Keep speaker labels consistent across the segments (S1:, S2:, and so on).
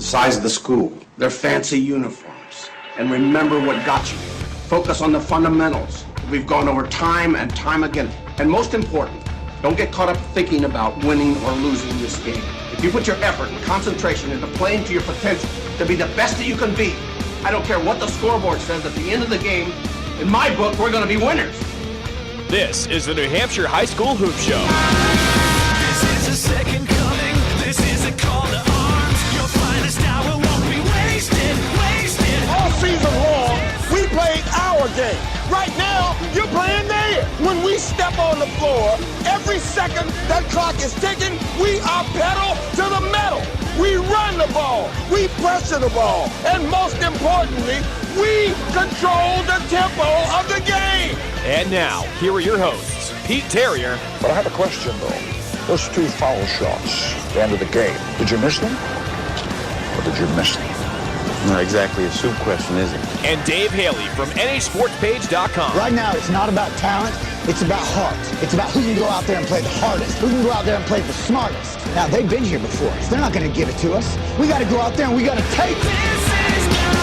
S1: size of the school, their fancy uniforms. And remember what got you here. Focus on the fundamentals. We've gone over time and time again. And most important, don't get caught up thinking about winning or losing this game. If you put your effort and concentration into playing to your potential to be the best that you can be, I don't care what the scoreboard says at the end of the game, in my book, we're going to be winners.
S2: This is the New Hampshire High School Hoop Show.
S3: This is a second coming. This is a call to arms. Your finest hour won't be wasted.
S4: All season long, we played our game. Right now, you're playing theirs. When we step on the floor, every second that clock is ticking, we are pedal to the metal. We run the ball, we pressure the ball, and most importantly, we control the tempo of the game.
S2: And now, here are your hosts, Pete Terrier.
S5: But I have a question, though. Those 2 foul shots at the end of the game, did you miss them? Or did you miss them?
S6: Not exactly a soup question, is it?
S2: And Dave Haley from NASportspage.com.
S7: Right now, it's not about talent. It's about heart. It's about who can go out there and play the hardest, who can go out there and play the smartest. Now, they've been here before, so they're not going to give it to us. We got to go out there and we got to take it.
S3: This is gonna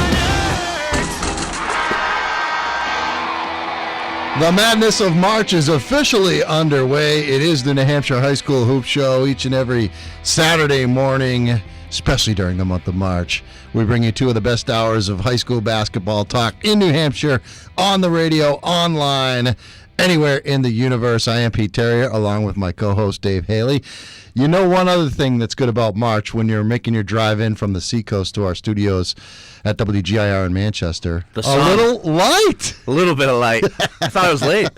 S3: hurt.
S8: The madness of March is officially underway. It is the New Hampshire High School Hoop Show each and every Saturday morning, especially during the month of March. We bring you 2 of the best hours of high school basketball talk in New Hampshire, on the radio, online, anywhere in the universe. I am Pete Terrier, along with my co-host Dave Haley. You know, one other thing that's good about March, when you're making your drive in from the seacoast to our studios at WGIR in Manchester,
S6: The sun.
S8: a little light.
S6: A little bit of light. I thought it was late.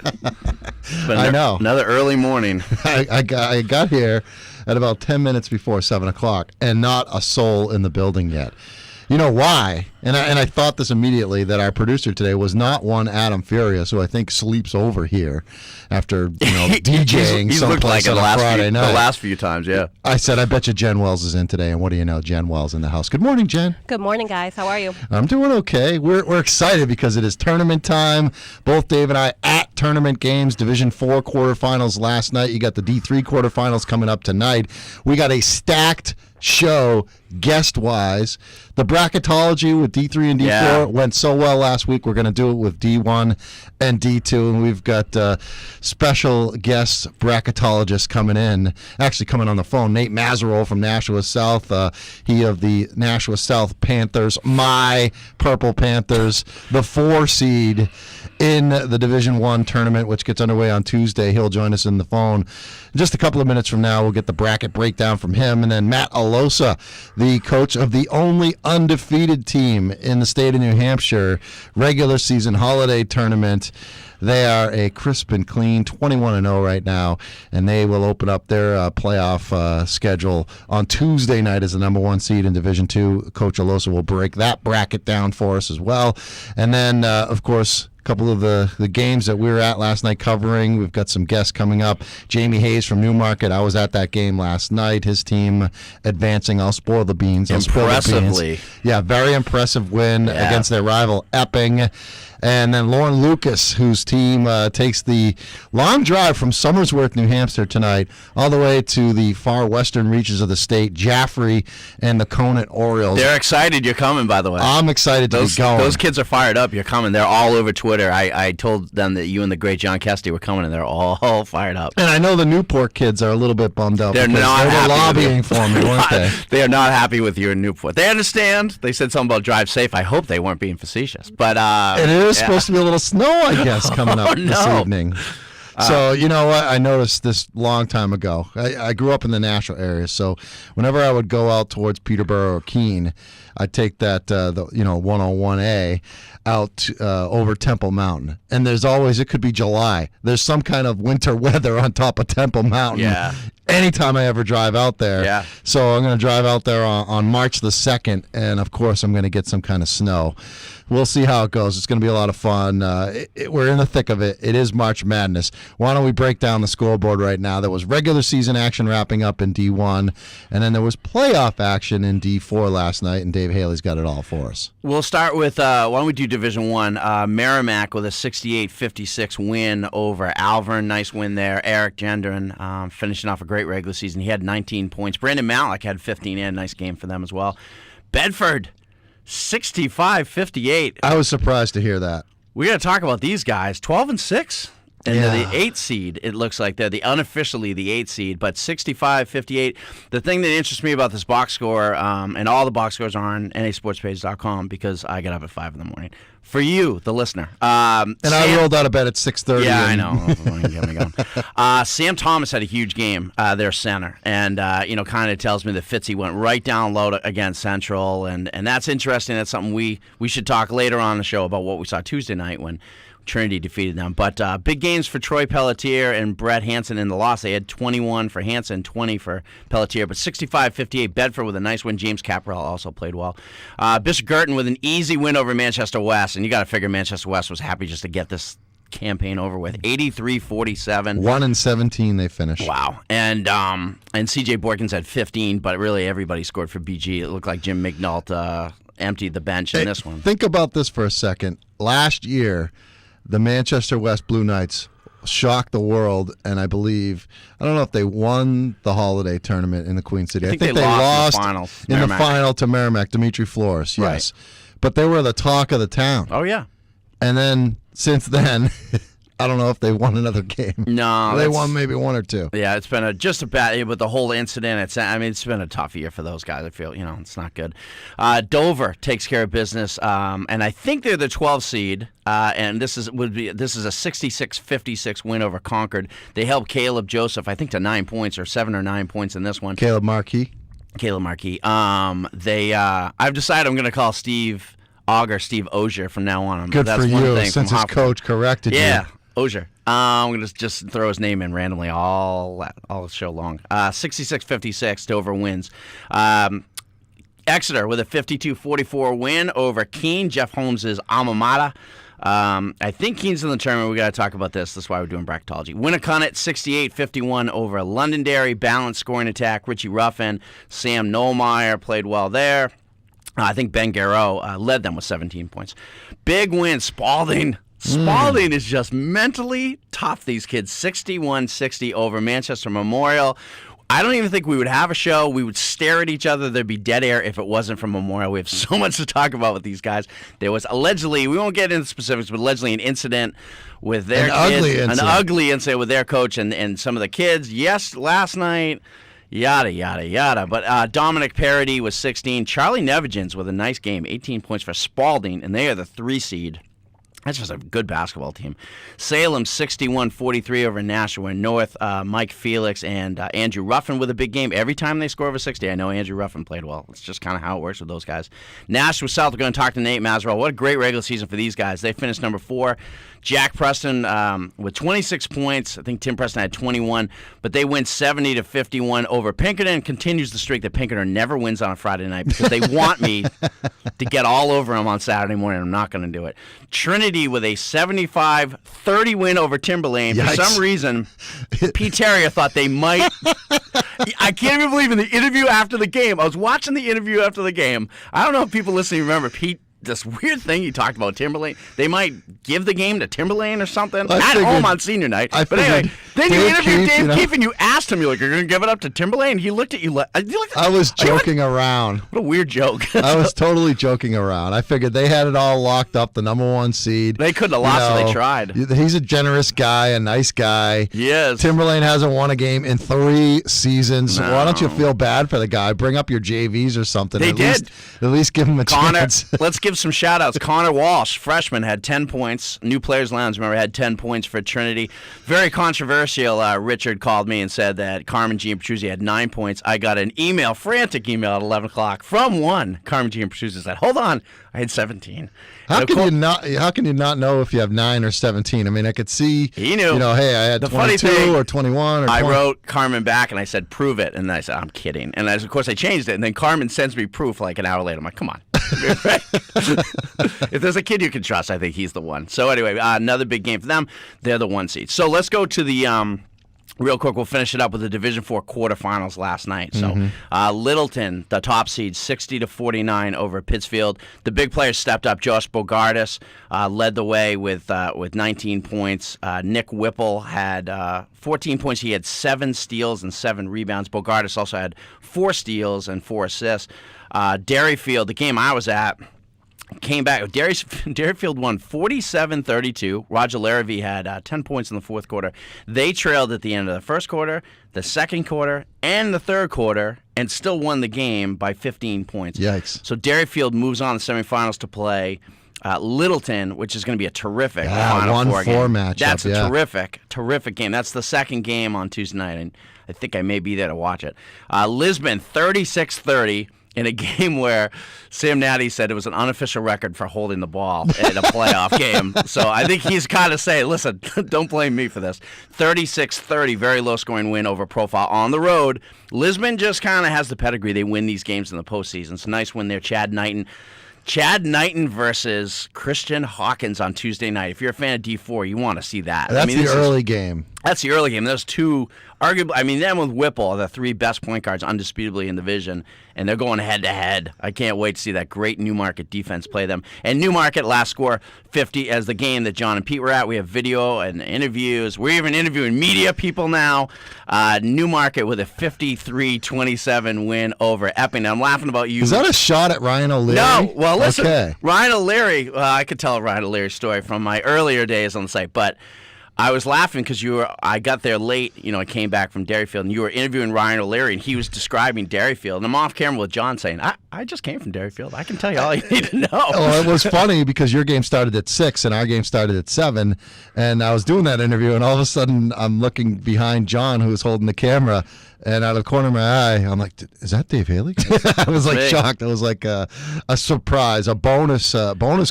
S6: But
S8: I know.
S6: Another early morning.
S8: I got here at about 10 minutes before 7 o'clock, and not a soul in the building yet. You know why? And I thought this immediately, that our producer today was not one Adam Furious, who I think sleeps over here after DJing
S6: He's looked like
S8: someplace
S6: it
S8: on a Friday night.
S6: the last few times, yeah.
S8: I said, I bet you Jen Wells is in today, and what do you know? Jen Wells in the house. Good morning, Jen.
S9: Good morning, guys. How are you?
S8: I'm doing okay. We're excited because it is tournament time. Both Dave and I at tournament games. Division 4 quarterfinals last night. You got the D3 quarterfinals coming up tonight. We got a stacked show guest-wise. The bracketology with D3 and D4 went so well last week. We're going to do it with D1 and D2, and we've got special guest bracketologists coming in, actually coming on the phone. Nate Mazarol from Nashua South, he of the Nashua South Panthers, my Purple Panthers, the 4 seed in the Division 1 tournament, which gets underway on Tuesday. He'll join us in the phone. In just a couple of minutes from now, we'll get the bracket breakdown from him. And then Matt Alosa, the coach of the only undefeated team in the state of New Hampshire, regular season holiday tournament. They are a crisp and clean 21-0 right now, and they will open up their playoff schedule on Tuesday night as the number 1 seed in Division 2. Coach Alosa will break that bracket down for us as well. And then, of course, couple of the games that we were at last night covering. We've got some guests coming up. Jamie Hayes from Newmarket. I was at that game last night. His team advancing. I'll spoil the beans.
S6: Impressively.
S8: Yeah, very impressive win against their rival Epping. And then Lauren Lucas, whose team takes the long drive from Somersworth, New Hampshire tonight, all the way to the far western reaches of the state, Jaffrey and the Conant Orioles.
S6: They're excited you're coming, by the way.
S8: I'm excited to be going.
S6: Those kids are fired up. You're coming. They're all over Twitter. I told them that you and the great John Kesty were coming, and they're all fired up.
S8: And I know the Newport kids are a little bit bummed out.
S6: They're not
S8: they were
S6: happy
S8: lobbying for me, weren't they?
S6: They are not happy with you in Newport. They understand. They said something about drive safe. I hope they weren't being facetious. But
S8: and it is supposed to be a little snow, I guess, coming up this evening. So, you know what? I noticed this long time ago. I grew up in the Nashua area, so whenever I would go out towards Peterborough or Keene, I'd take that, 101A out over Temple Mountain. And there's always, it could be July, there's some kind of winter weather on top of Temple Mountain.
S6: Yeah.
S8: Anytime I ever drive out there.
S6: Yeah.
S8: So I'm going to drive out there on March the 2nd, and of course I'm going to get some kind of snow. We'll see how it goes. It's going to be a lot of fun. We're in the thick of it. It is March Madness. Why don't we break down the scoreboard right now? There was regular season action wrapping up in D1, and then there was playoff action in D4 last night, and Dave Haley's got it all for us.
S6: We'll start with, why don't we do Division 1? Merrimack with a 68-56 win over Alvern. Nice win there. Eric Gendron finishing off a great regular season. He had 19 points. Brandon Malik had 15. He had a nice game for them as well. Bedford, 65-58.
S8: I was surprised to hear that.
S6: We got to talk about these guys. 12-6. And
S8: Yeah.
S6: they're the 8th seed, it looks like. They're unofficially the 8th seed, but 65-58. The thing that interests me about this box score, and all the box scores are on nasportspage.com because I get up at 5 in the morning. For you, the listener.
S8: And I rolled out of bed at 6:30.
S6: Yeah, I know. Get me going. Sam Thomas had a huge game, their center, and kind of tells me that Fitzy went right down low against Central, and that's interesting. That's something we should talk later on in the show about what we saw Tuesday night when Trinity defeated them. But big games for Troy Pelletier and Brett Hansen in the loss. They had 21 for Hansen, 20 for Pelletier, but 65-58. Bedford with a nice win. James Caparell also played well. Bishop Girton with an easy win over Manchester West, and you got to figure Manchester West was happy just to get this campaign over with. 83-47.
S8: 1-17 they finished.
S6: Wow. And C.J. Borkins had 15, but really everybody scored for BG. It looked like Jim McNult emptied the bench in this one.
S8: Think about this for a second. Last year, the Manchester West Blue Knights shocked the world, and I don't know if they won the holiday tournament in the Queen City.
S6: I think they lost
S8: in the final to Merrimack, Dimitri Flores, yes.
S6: Right.
S8: But they were the talk of the town.
S6: Oh, yeah.
S8: And then, since then, I don't know if they won another game.
S6: No.
S8: They won maybe one or two.
S6: Yeah, it's been just a bad, with the whole incident. It's been a tough year for those guys. I feel, it's not good. Dover takes care of business, and I think they're the 12 seed. And this is a 66-56 win over Concord. They helped Caleb Joseph, I think, to 9 points or 7 or 9 points in this one.
S8: Caleb Marquis.
S6: I've decided I'm going to call Steve Auger Steve Ogier from now on.
S8: Good
S6: That's
S8: for
S6: one
S8: you,
S6: thing
S8: since his coach corrected you.
S6: Yeah. Ogier. I'm going to just throw his name in randomly all show long. 66-56, Dover wins. Exeter with a 52-44 win over Keene, Jeff Holmes' alma mater. I think Keene's in the tournament. We got to talk about this. That's why we're doing bracketology. Winnicott 68-51 over Londonderry. Balanced scoring attack. Richie Ruffin, Sam Nollmeyer played well there. I think Ben Garreau led them with 17 points. Big win, Spalding. Spalding is just mentally tough, these kids. 61-60 over Manchester Memorial. I don't even think we would have a show. We would stare at each other. There'd be dead air if it wasn't from Memorial. We have so much to talk about with these guys. There was allegedly, we won't get into specifics, but allegedly an incident with their kids. An ugly incident with their coach and some of the kids. Yes, last night. Yada, yada, yada. But Dominic Parody was 16. Charlie Nevigens with a nice game, 18 points for Spalding, and they are the 3 seed. That's just a good basketball team. Salem 61-43 over Nashua North. Mike Felix and Andrew Ruffin with a big game. Every time they score over 60, I know Andrew Ruffin played well. It's just kind of how it works with those guys. Nashua South, we're going to talk to Nate Mazerell. What a great regular season for these guys. They finished number 4. Jack Preston with 26 points. I think Tim Preston had 21, but they win 70-51 over Pinkerton. Continues the streak that Pinkerton never wins on a Friday night because they want me to get all over them on Saturday morning. I'm not going to do it. Trinity with a 75-30 win over Timberlane.
S8: Yikes.
S6: For some reason, Pete Terrier thought they might. I can't even believe in the interview after the game. I was watching the interview after the game. I don't know if people listening remember Pete. This weird thing he talked about Timberlane. They might give the game to Timberlane or something. At home on senior night. But anyway, then you interviewed Dave Keefe and you asked him, you're like, you're going to give it up to Timberlane? He looked at you like...
S8: I was joking around.
S6: What a weird joke.
S8: I was totally joking around. I figured they had it all locked up, the number 1 seed.
S6: They couldn't have lost if they tried.
S8: He's a generous guy, a nice guy.
S6: Yes.
S8: Timberlane hasn't won a game in 3 seasons. No. Why don't you feel bad for the guy? Bring up your JVs or something.
S6: They did.
S8: At least give him a chance.
S6: Let's give some shout-outs. Connor Walsh, freshman, had 10 points. New Players Lounge, remember, had 10 points for Trinity. Very controversial. Richard called me and said that Carmen Giampetruzzi had 9 points. I got an email, frantic email at 11 o'clock from one. Carmen Giampetruzzi said, hold on, I had 17.
S8: How can you not know if you have 9 or 17? I mean, I could see.
S6: He knew.
S8: Hey, I had 22 or 21 or 20.
S6: I wrote Carmen back and I said, prove it. And I said, I'm kidding. And of course I changed it. And then Carmen sends me proof like an hour later. I'm like, come on. If there's a kid you can trust, I think he's the one. So anyway, another big game for them. They're the 1 seed. So let's go to the Real quick, we'll finish it up with the Division IV quarterfinals last night. So, Littleton, the top seed, 60-49 over Pittsfield. The big players stepped up. Josh Bogardus led the way with 19 points. Nick Whipple had 14 points. He had 7 steals and 7 rebounds. Bogardus also had 4 steals and 4 assists. Derryfield, the game I was at, came back. Derryfield won 47-32. Roger Larrabee had 10 points in the fourth quarter. They trailed at the end of the first quarter, the second quarter, and the third quarter, and still won the game by 15 points.
S8: Yikes.
S6: So Derryfield moves on to the semifinals to play Littleton, which is going to be a terrific Final Four game.
S8: matchup.
S6: That's a terrific game. That's the second game on Tuesday night, and I think I may be there to watch it. Lisbon, 36-30. In a game where Sam Natty said it was an unofficial record for holding the ball in a playoff game. So I think he's kind of saying, listen, don't blame me for this. 36-30, very low-scoring win over Profile on the road. Lisbon just kind of has the pedigree. They win these games in the postseason. It's a nice win there. Chad Knighton versus Christian Hawkins on Tuesday night. If you're a fan of D4, you want to see that.
S8: That's the early game.
S6: That's the early game. Those two, arguably, them with Whipple are the 3 best point guards undisputably in the division, and they're going head-to-head. I can't wait to see that great Newmarket defense play them. And Newmarket, last score, 50 as the game that John and Pete were at. We have video and interviews. We're even interviewing media people now. Newmarket with a 53-27 win over Epping. Now, I'm laughing about you.
S8: Is that a shot at Ryan O'Leary?
S6: No. Well, listen,
S8: okay.
S6: Ryan O'Leary, I could tell a Ryan O'Leary story from my earlier days on the site, but I was laughing because I got there late. I came back from Derryfield, and you were interviewing Ryan O'Leary, and he was describing Derryfield. And I'm off camera with John saying, I just came from Derryfield. I can tell you all you need to know.
S8: Well, it was funny because your game started at 6 and our game started at 7. And I was doing that interview, and all of a sudden I'm looking behind John, who was holding the camera. And out of the corner of my eye, I'm like, is that Dave Haley? I was like shocked. It was like a surprise, a bonus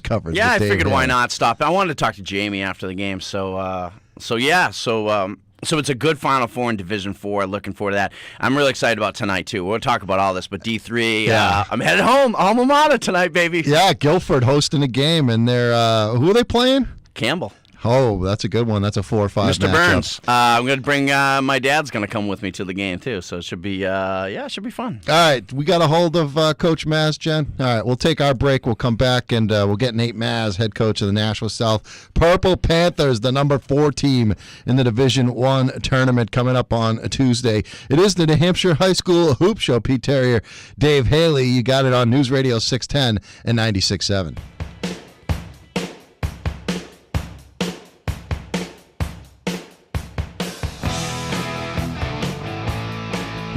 S8: coverage.
S6: Yeah, I
S8: Dave
S6: figured
S8: Haley.
S6: why not stop. I wanted to talk to Jamie after the game. So it's a good Final Four in Division IV. Looking forward to that. I'm really excited about tonight, too. We'll talk about all this, but D3, I'm headed home. Alma Mater tonight, baby.
S8: Yeah, Guilford hosting a game, and they're who are they playing?
S6: Campbell.
S8: Oh, that's a good one. That's a 4 or 5
S6: Mr.
S8: matchup.
S6: Burns. I'm going to bring my dad's going to come with me to the game, too, so it should be it should be fun.
S8: All right, we got a hold of Coach Maz, Jen. All right, we'll take our break. We'll come back, and we'll get Nate Maz, head coach of the Nashville South Purple Panthers, the number 4 team in the Division I tournament, coming up on a Tuesday. It is the New Hampshire High School Hoop Show. Pete Terrier, Dave Haley. You got it on News Radio 610 and 96.7.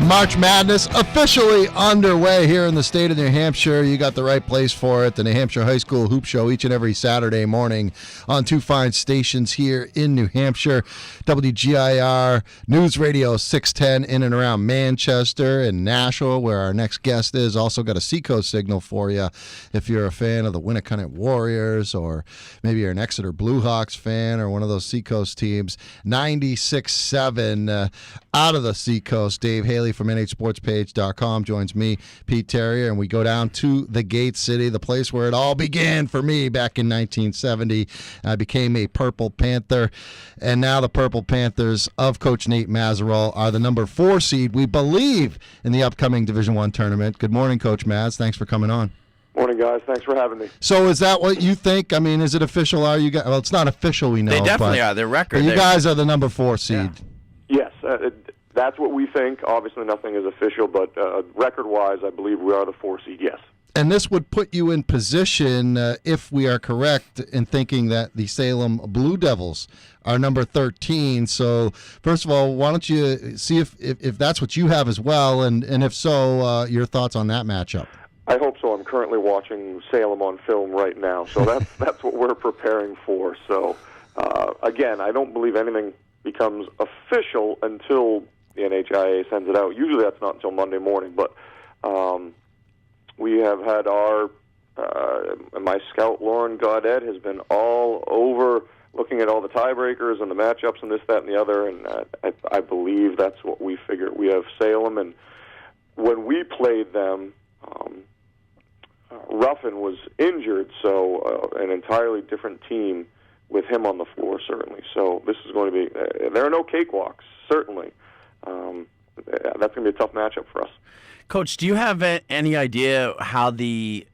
S8: March Madness officially underway here in the state of New Hampshire. You got the right place for it. The New Hampshire High School Hoop Show each and every Saturday morning on 2 fine stations here in New Hampshire. WGIR, News Radio 610 in and around Manchester and Nashville, where our next guest is. Also got a Seacoast signal for you if you're a fan of the Winnicott Warriors, or maybe you're an Exeter Bluehawks fan, or one of those Seacoast teams. 96.7 out of the Seacoast. Dave Haley from NHSportsPage.com joins me, Pete Terrier, and we go down to the Gate City, the place where it all began for me back in 1970. I became a Purple Panther, and now the Purple Panthers of Coach Nate Mazerol are the number 4 seed, we believe, in the upcoming Division I tournament. Good morning, Coach Maz. Thanks for coming on.
S9: Morning, guys. Thanks for having me.
S8: So is that what you think? I mean, is it official? Are you guys? Well, it's not official, we know.
S6: They definitely are. Their record.
S8: But you guys are the number 4 seed.
S9: Yes, that's what we think. Obviously, nothing is official, but record-wise, I believe we are the 4 seed, yes.
S8: And this would put you in position, if we are correct, in thinking that the Salem Blue Devils are number 13. So, first of all, why don't you see if that's what you have as well, and if so, your thoughts on that matchup.
S9: I hope so. I'm currently watching Salem on film right now, so that's what we're preparing for. So, again, I don't believe anything becomes official until the NHIA sends it out. Usually that's not until Monday morning, but we have had my scout, Lauren Gaudet, has been all over looking at all the tiebreakers and the matchups and this, that, and the other, and I believe that's what we figure. We have Salem, and when we played them, Ruffin was injured, so an entirely different team with him on the floor, certainly. So this is going to be there are no cakewalks, certainly. That's going to be a tough matchup for us.
S6: Coach, do you have any idea how the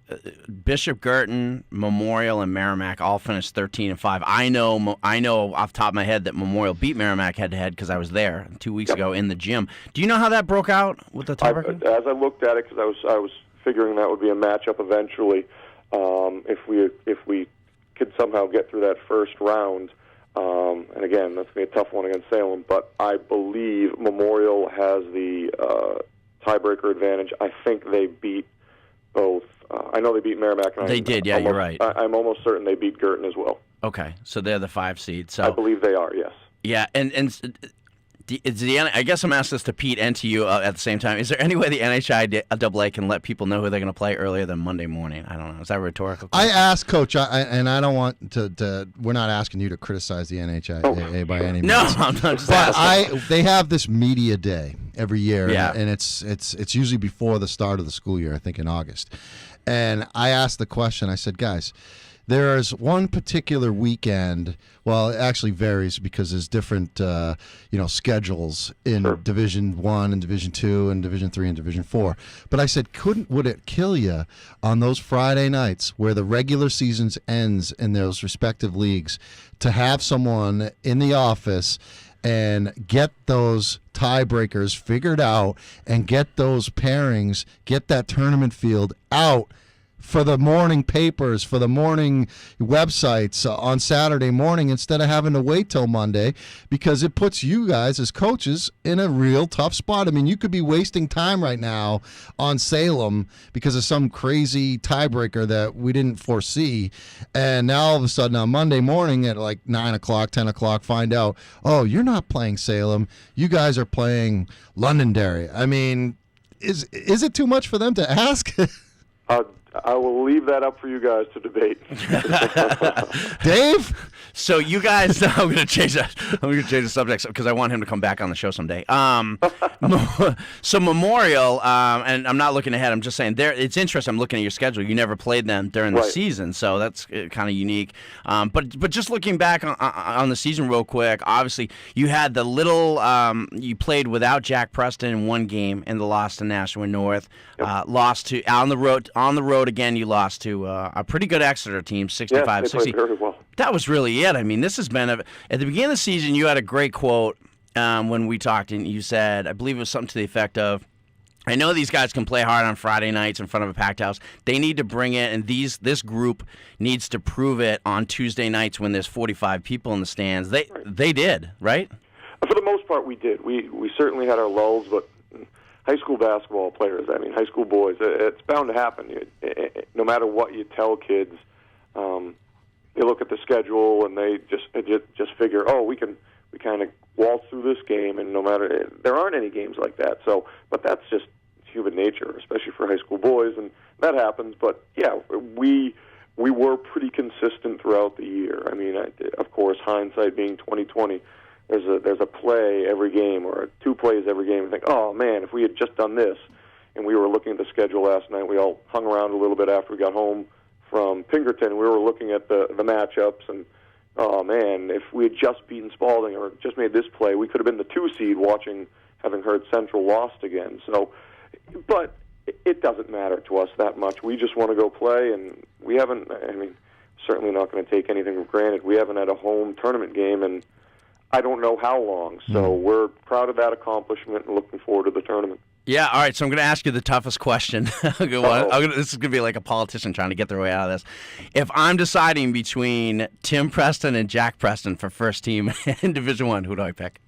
S6: Bishop Girton, Memorial, and Merrimack all finished 13-5? I know off the top of my head that Memorial beat Merrimack head-to-head because I was there 2 weeks ago in the gym. Do you know how that broke out with the tiebreaker?
S9: As I looked at it, because I was figuring that would be a matchup eventually, if we could somehow get through that first round. And again, that's going to be a tough one against Salem, but I believe Memorial has the tiebreaker advantage. I think they beat both. I know they beat Merrimack. And
S6: they did, yeah, you're right.
S9: I'm almost certain they beat Girton as well.
S6: Okay, so they're the 5 seed. So
S9: I believe they are, yes.
S6: Yeah, and I guess I'm asking this to Pete and to you at the same time. Is there any way the NHIAA can let people know who they're going to play earlier than Monday morning? I don't know. Is that a rhetorical question?
S8: I asked, Coach, and I don't want to. We're not asking you to criticize the NHIAA by any means.
S6: No, I'm not just asking.
S8: They have this media day every year,
S6: yeah.
S8: and it's usually before the start of the school year, I think in August. And I asked the question, I said, guys, there's one particular weekend. Well, it actually varies because there's different, schedules in Division I and Division II and Division III and Division IV. But I said, would it kill you on those Friday nights where the regular season ends in those respective leagues to have someone in the office and get those tiebreakers figured out and get those pairings, get that tournament field out for the morning papers, for the morning websites on Saturday morning instead of having to wait till Monday, because it puts you guys as coaches in a real tough spot. I mean, you could be wasting time right now on Salem because of some crazy tiebreaker that we didn't foresee. And now all of a sudden on Monday morning at like 9 o'clock, 10 o'clock, find out, oh, you're not playing Salem. You guys are playing Londonderry. I mean, is it too much for them to ask?
S9: I will leave that up for you guys to debate.
S8: Dave?
S6: So you guys, I'm going to change that. I'm going to change the subject because I want him to come back on the show someday. So Memorial, and I'm not looking ahead. I'm just saying it's interesting. I'm looking at your schedule. You never played them during the season, so that's kind of unique. But just looking back on the season real quick, obviously you had the little. You played without Jack Preston in one game and the loss to Nashua North. Yep. Lost to on the road again. You lost to a pretty good Exeter team, 65-60.
S9: Yes, they played very well.
S6: That was really it. I mean, this has been at the beginning of the season. You had a great quote when we talked, and you said, I believe it was something to the effect of, "I know these guys can play hard on Friday nights in front of a packed house. They need to bring it, and this group needs to prove it on Tuesday nights when there's 45 people in the stands." They did, right?
S9: For the most part, we did. We certainly had our lulls, but high school basketball players, I mean, high school boys, it's bound to happen. No matter what you tell kids, they look at the schedule and they just figure, oh, we kind of waltz through this game, and no matter, there aren't any games like that. So, but that's just human nature, especially for high school boys, and that happens. But yeah, we were pretty consistent throughout the year. I mean, of course, hindsight being 20/20. There's a play every game or 2 plays every game. You think, oh man, if we had just done this. And we were looking at the schedule last night. We all hung around a little bit after we got home from Pinkerton. We were looking at the matchups, and oh man, if we had just beaten Spalding or just made this play, we could have been the 2 seed. Having heard Central lost again. So, but it doesn't matter to us that much. We just want to go play, and we haven't. I mean, certainly not going to take anything for granted. We haven't had a home tournament game and I don't know how long. So we're proud of that accomplishment and looking forward to the tournament.
S6: Yeah, all right, so I'm going to ask you the toughest question. This is going to be like a politician trying to get their way out of this. If I'm deciding between Tim Preston and Jack Preston for first team in Division I, who do I pick?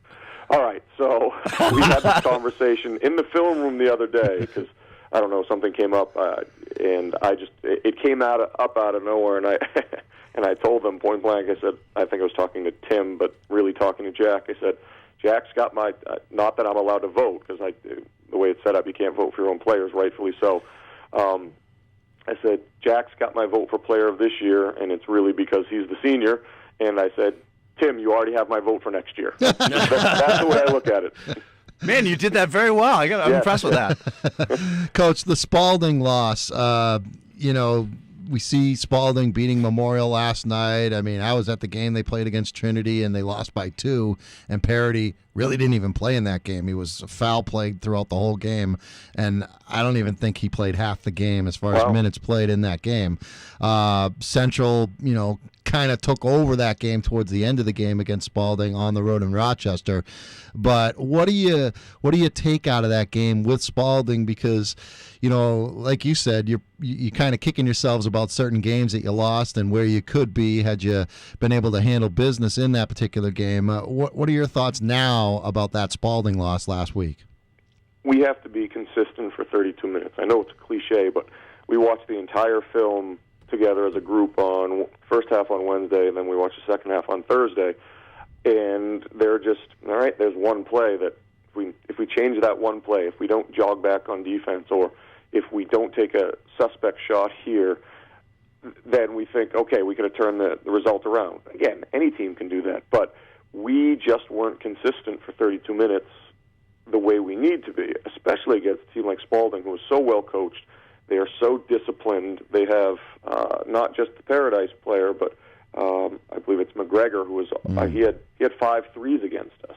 S9: All right, so we had this conversation in the film room the other day because, I don't know, something came up, and it came up out of nowhere, and I told them point blank, I said, I think I was talking to Tim, but really talking to Jack. I said, Jack's got my, not that I'm allowed to vote, because the way it's set up, you can't vote for your own players, rightfully so. I said, Jack's got my vote for player of this year, and it's really because he's the senior. And I said, Tim, you already have my vote for next year. That's the way I look at it.
S6: Man, you did that very well. I'm impressed with that.
S8: Coach, the Spalding loss, we see Spalding beating Memorial last night. I mean, I was at the game they played against Trinity, and they lost by 2, and Parity really didn't even play in that game. He was foul played throughout the whole game, and I don't even think he played half the game as far as minutes played in that game. Central, kind of took over that game towards the end of the game against Spalding on the road in Rochester. But what do you take out of that game with Spalding? Because, like you said, you're kind of kicking yourselves about certain games that you lost and where you could be had you been able to handle business in that particular game. What are your thoughts now about that Spalding loss last week?
S9: We have to be consistent for 32 minutes. I know it's a cliche, but we watched the entire film together as a group on first half on Wednesday, and then we watched the second half on Thursday. And they're just, all right, there's one play that if we change that one play, if we don't jog back on defense, or if we don't take a suspect shot here, then we think, okay, we could have turned the result around. Again, any team can do that, but we just weren't consistent for 32 minutes the way we need to be, especially against a team like Spalding, who is so well coached. They are so disciplined. They have not just the Paradise player, but I believe it's McGregor, who was he had 5 threes against us,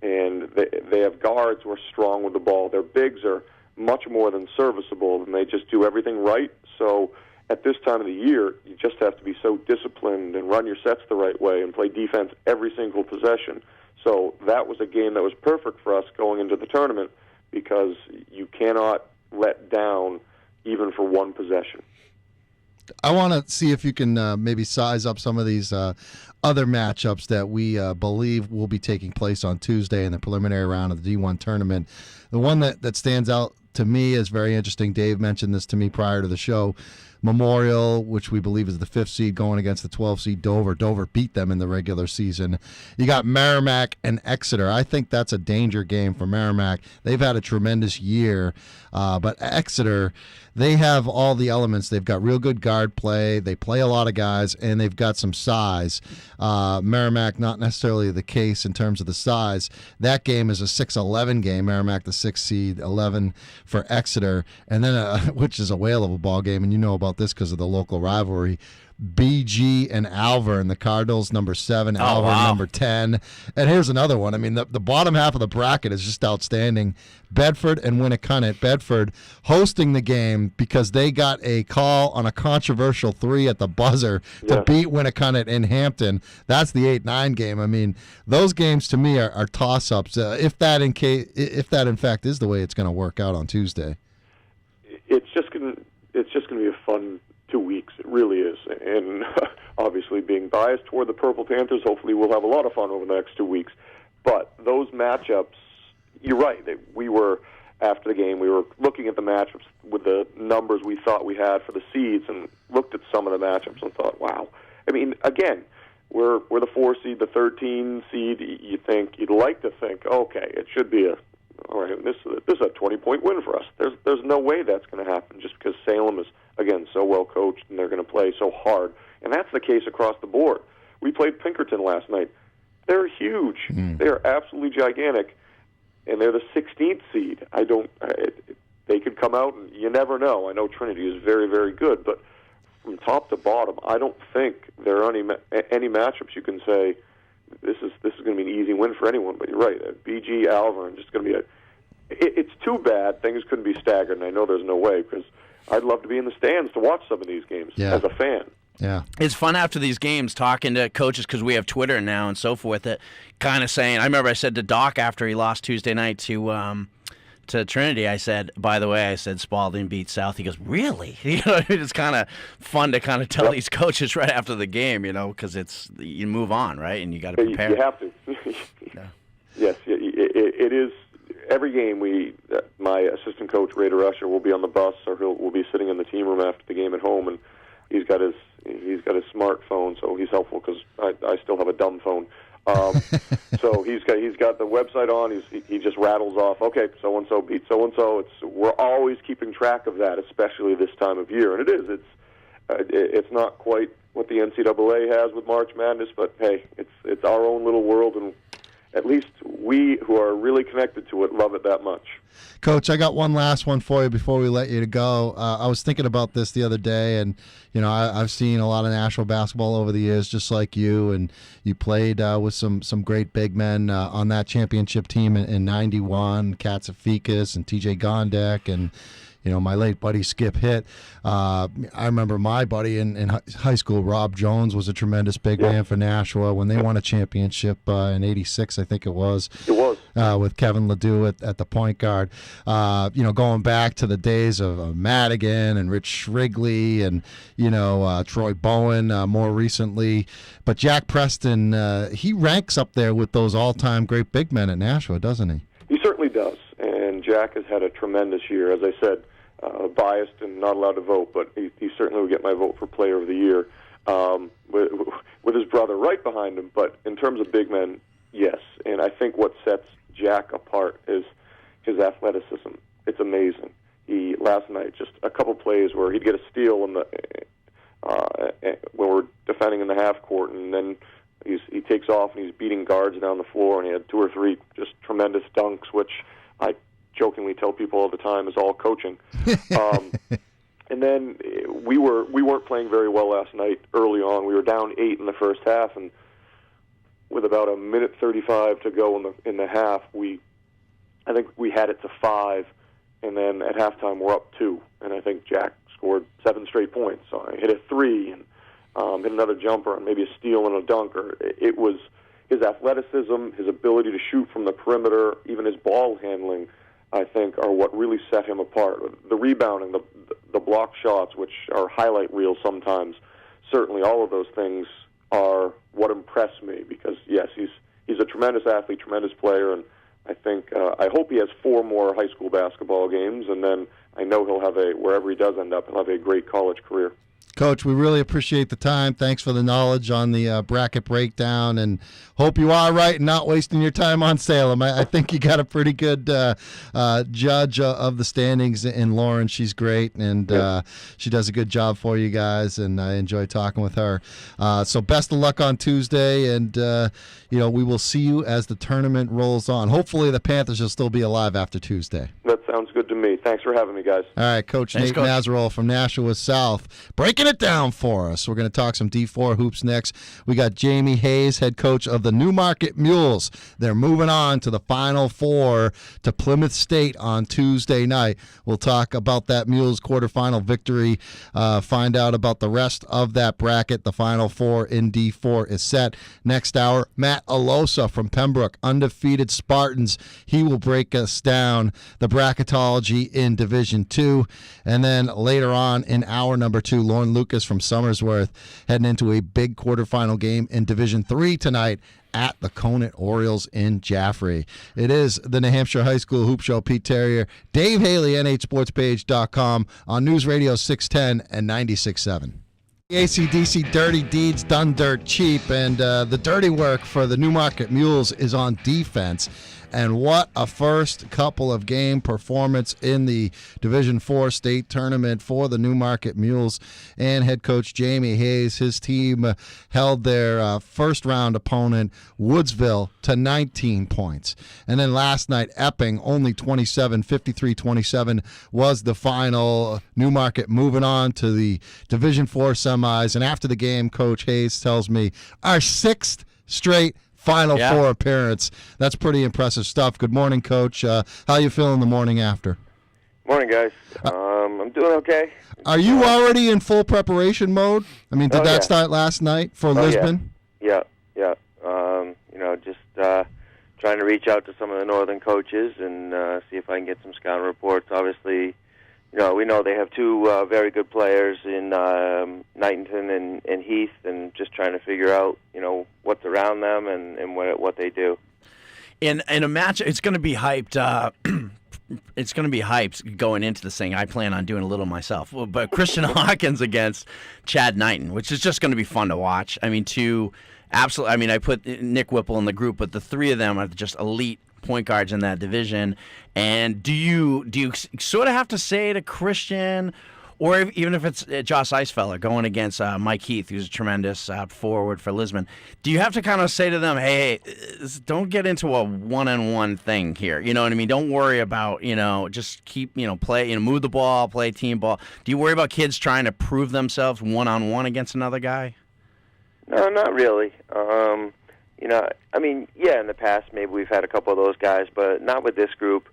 S9: and they have guards who are strong with the ball. Their bigs are much more than serviceable, and they just do everything right. So at this time of the year, you just have to be so disciplined and run your sets the right way and play defense every single possession. So that was a game that was perfect for us going into the tournament, because you cannot let down even for one possession.
S8: I want to see if you can maybe size up some of these other matchups that we believe will be taking place on Tuesday in the preliminary round of the D1 tournament. The one that stands out to me is very interesting. Dave mentioned this to me prior to the show. Memorial, which we believe is the 5th seed, going against the 12th seed Dover. Dover beat them in the regular season. You got Merrimack and Exeter. I think that's a danger game for Merrimack. They've had a tremendous year, but Exeter, they have all the elements. They've got real good guard play. They play a lot of guys, and they've got some size. Merrimack, not necessarily the case in terms of the size. That game is a 6-11 game. Merrimack, the 6th seed, 11 for Exeter, and then which is a whale of a ball game, and you know about this because of the local rivalry. BG and Alvern, the Cardinals number 7, Alvern number 10. And here's another one. I mean, the bottom half of the bracket is just outstanding. Bedford and Winnicott. Bedford hosting the game because they got a call on a controversial 3 at the buzzer to beat Winnicott in Hampton. That's the 8-9 game. I mean, those games to me are toss-ups. If that in fact is the way it's going to work out on Tuesday,
S9: it's just going to be a fun 2 weeks. It really is. And obviously being biased toward the Purple Panthers, hopefully we'll have a lot of fun over the next 2 weeks. But those matchups, you're right. We were, after the game, we were looking at the matchups with the numbers we thought we had for the seeds and looked at some of the matchups and thought, wow. I mean, again, we're the 4 seed, the 13 seed. You'd like to think, okay, it should be all right, this is a 20-point win for us. There's no way that's going to happen just because Salem is, again, so well coached and they're going to play so hard. And that's the case across the board. We played Pinkerton last night. They're huge. They're absolutely gigantic, and they're the 16th seed. They could come out, and you never know. I know Trinity is very, very good, but from top to bottom, I don't think there are any matchups you can say this is going to be an easy win for anyone. But you're right, BG Alvern just going to be it's too bad things couldn't be staggered, and I know there's no way, because I'd love to be in the stands to watch some of these games as a fan.
S6: Yeah, it's fun after these games talking to coaches, because we have Twitter now and so forth, that kind of saying, I remember I said to Doc after he lost Tuesday night to Trinity, I said, by the way, Spalding beat South. He goes, really? It's kind of fun to kind of tell these coaches right after the game, because you move on, right? And you got to prepare.
S9: You have to. Yes, it is. Every game, my assistant coach, Raider Usher, will be on the bus, or we'll be sitting in the team room after the game at home, and he's got his smartphone, so he's helpful because I still have a dumb phone. So he's got the website on. He just rattles off, okay, so and so beat so and so. We're always keeping track of that, especially this time of year, and it is. It's not quite what the NCAA has with March Madness, but hey, it's our own little world, and at least we who are really connected to it love it that much.
S8: Coach, I got one last one for you before we let you to go. I was thinking about this the other day, and I've seen a lot of Nashville basketball over the years, just like you. And you played with some great big men on that championship team in '91, Katsafikis and T.J. Gondek, and my late buddy Skip Hitt. I remember my buddy in high school, Rob Jones, was a tremendous big man for Nashua when they won a championship in '86, I think it was.
S9: It was.
S8: With Kevin Ledoux at the point guard. Going back to the days of Madigan and Rich Wrigley and, Troy Bowen more recently. But Jack Preston, he ranks up there with those all-time great big men at Nashua, doesn't he?
S9: He certainly does. And Jack has had a tremendous year. As I said, biased and not allowed to vote, but he certainly would get my vote for Player of the Year with his brother right behind him. But in terms of big men, yes. And I think what sets Jack apart is his athleticism. It's amazing. Last night, just a couple plays where he'd get a steal when we're defending in the half court, and then he takes off and he's beating guards down the floor, and he had 2 or 3 just tremendous dunks, which I jokingly tell people all the time is all coaching. And then we weren't playing very well last night early on. We were down 8 in the first half, and with about a minute 35 to go in the half, I think we had it to 5, and then at halftime we're up 2, and I think Jack scored 7 straight points. So I hit a 3 and hit another jumper and maybe a steal and a dunk. It was his athleticism, his ability to shoot from the perimeter, even his ball handling, I think, are what really set him apart. The rebounding, the block shots, which are highlight reels sometimes, certainly all of those things are what impress me because, yes, he's a tremendous athlete, tremendous player, and I think I hope he has 4 more high school basketball games, and then I know he'll have wherever he does end up, he'll have a great college career.
S8: Coach, we really appreciate the time. Thanks for the knowledge on the bracket breakdown, and hope you are right and not wasting your time on Salem. I think you got a pretty good judge of the standings in Lauren. She's great, and she does a good job for you guys, and I enjoy talking with her. So best of luck on Tuesday, and we will see you as the tournament rolls on. Hopefully the Panthers will still be alive after Tuesday.
S9: That sounds good to me. Thanks for having me, guys.
S8: All right, Coach Nate Nazarol from Nashua South, breaking it down for us. We're going to talk some D4 hoops next. We got Jamie Hayes, head coach of the Newmarket Mules. They're moving on to the Final Four to Plymouth State on Tuesday night. We'll talk about that Mules quarterfinal victory, find out about the rest of that bracket. The Final Four in D4 is set. Next hour, Matt Alosa from Pembroke, undefeated Spartans. He will break us down the bracketology in Division 2. And then later on in hour number 2, Lauren Lucas from Somersworth heading into a big quarterfinal game in Division 3 tonight at the Conant Orioles in Jaffrey. It is the New Hampshire High School Hoop Show. Pete Terrier, Dave Haley, NHSportsPage.com on News Radio 610 and 96.7. AC/DC Dirty Deeds Done Dirt Cheap, and the dirty work for the Newmarket Mules is on defense. And what a first couple of game performance in the Division 4 state tournament for the Newmarket Mules and head coach Jamie Hayes. His team held their first round opponent, Woodsville, to 19 points. And then last night, Epping, only 27, 53-27 was the final. Newmarket moving on to the Division 4 semis. And after the game, Coach Hayes tells me, our 6th straight Final Four appearance. That's pretty impressive stuff. Good morning, Coach. How you feeling the morning after?
S10: Morning, guys. I'm doing okay.
S8: Are you already in full preparation mode? I mean, did that start last night for Lisbon?
S10: Yeah. Just trying to reach out to some of the northern coaches and see if I can get some scouting reports. Obviously, we know they have 2 very good players in Knighton and Heath, and just trying to figure out, what's around them and what they do.
S6: In a match, it's going to be hyped. It's going to be hyped going into this thing. I plan on doing a little myself. But Christian Hawkins against Chad Knighton, which is just going to be fun to watch. I mean, I put Nick Whipple in the group, but the 3 of them are just elite point guards in that division. And do you sort of have to say to Christian Or even if it's Josh Eisfeller going against Mike Heath, who's a tremendous forward for Lisbon, do you have to kind of say to them, hey, don't get into a one-on-one thing here? You know what I mean? Don't worry about, just keep, play, move the ball, play team ball. Do you worry about kids trying to prove themselves one-on-one against another guy?
S10: No, not really. In the past maybe we've had a couple of those guys, but not with this group.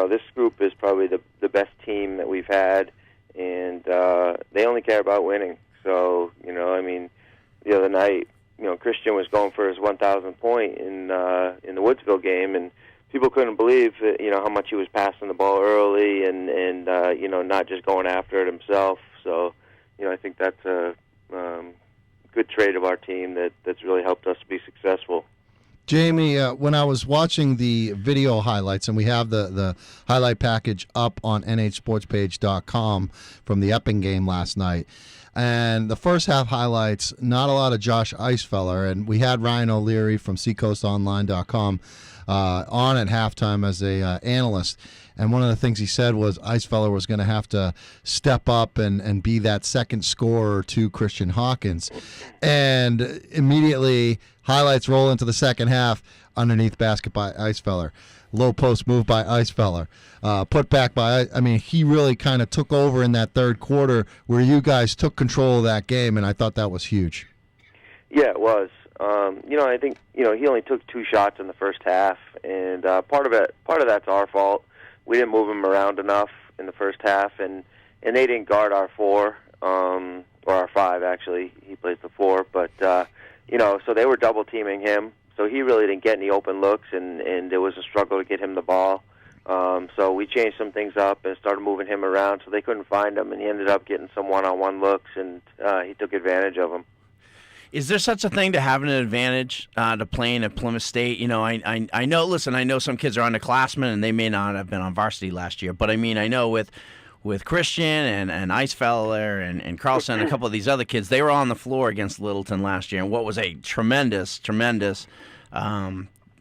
S10: This group is probably the best team that we've had, and they only care about winning. So, the other night, Christian was going for his 1,000th point in the Woodsville game, and people couldn't believe, how much he was passing the ball early and not just going after it himself. So, I think that's a good trait of our team that's really helped us be successful.
S8: Jamie, when I was watching the video highlights, and we have the highlight package up on nhsportspage.com from the Epping game last night, and the first half highlights, not a lot of Josh Eisfeller, and we had Ryan O'Leary from seacoastonline.com on at halftime as a analyst. And one of the things he said was Eisfeller was going to have to step up and be that second scorer to Christian Hawkins. And immediately, highlights roll into the second half, underneath basket by Eisfeller. Low post move by Eisfeller. Put back by, he really kind of took over in that third quarter where you guys took control of that game, and I thought that was huge.
S10: Yeah, it was. I think, he only took 2 shots in the first half, and part of that's our fault. We didn't move him around enough in the first half, and they didn't guard our 4, or our 5, actually. He plays the 4, but, so they were double-teaming him, so he really didn't get any open looks, and it was a struggle to get him the ball. So we changed some things up and started moving him around so they couldn't find him, and he ended up getting some one-on-one looks, and he took advantage of them.
S6: Is there such a thing to having an advantage to playing at Plymouth State? I know. Listen, I know some kids are underclassmen and they may not have been on varsity last year, but I know with Christian and Eisfeller and Carlson and a couple of these other kids, they were on the floor against Littleton last year, and what was a tremendous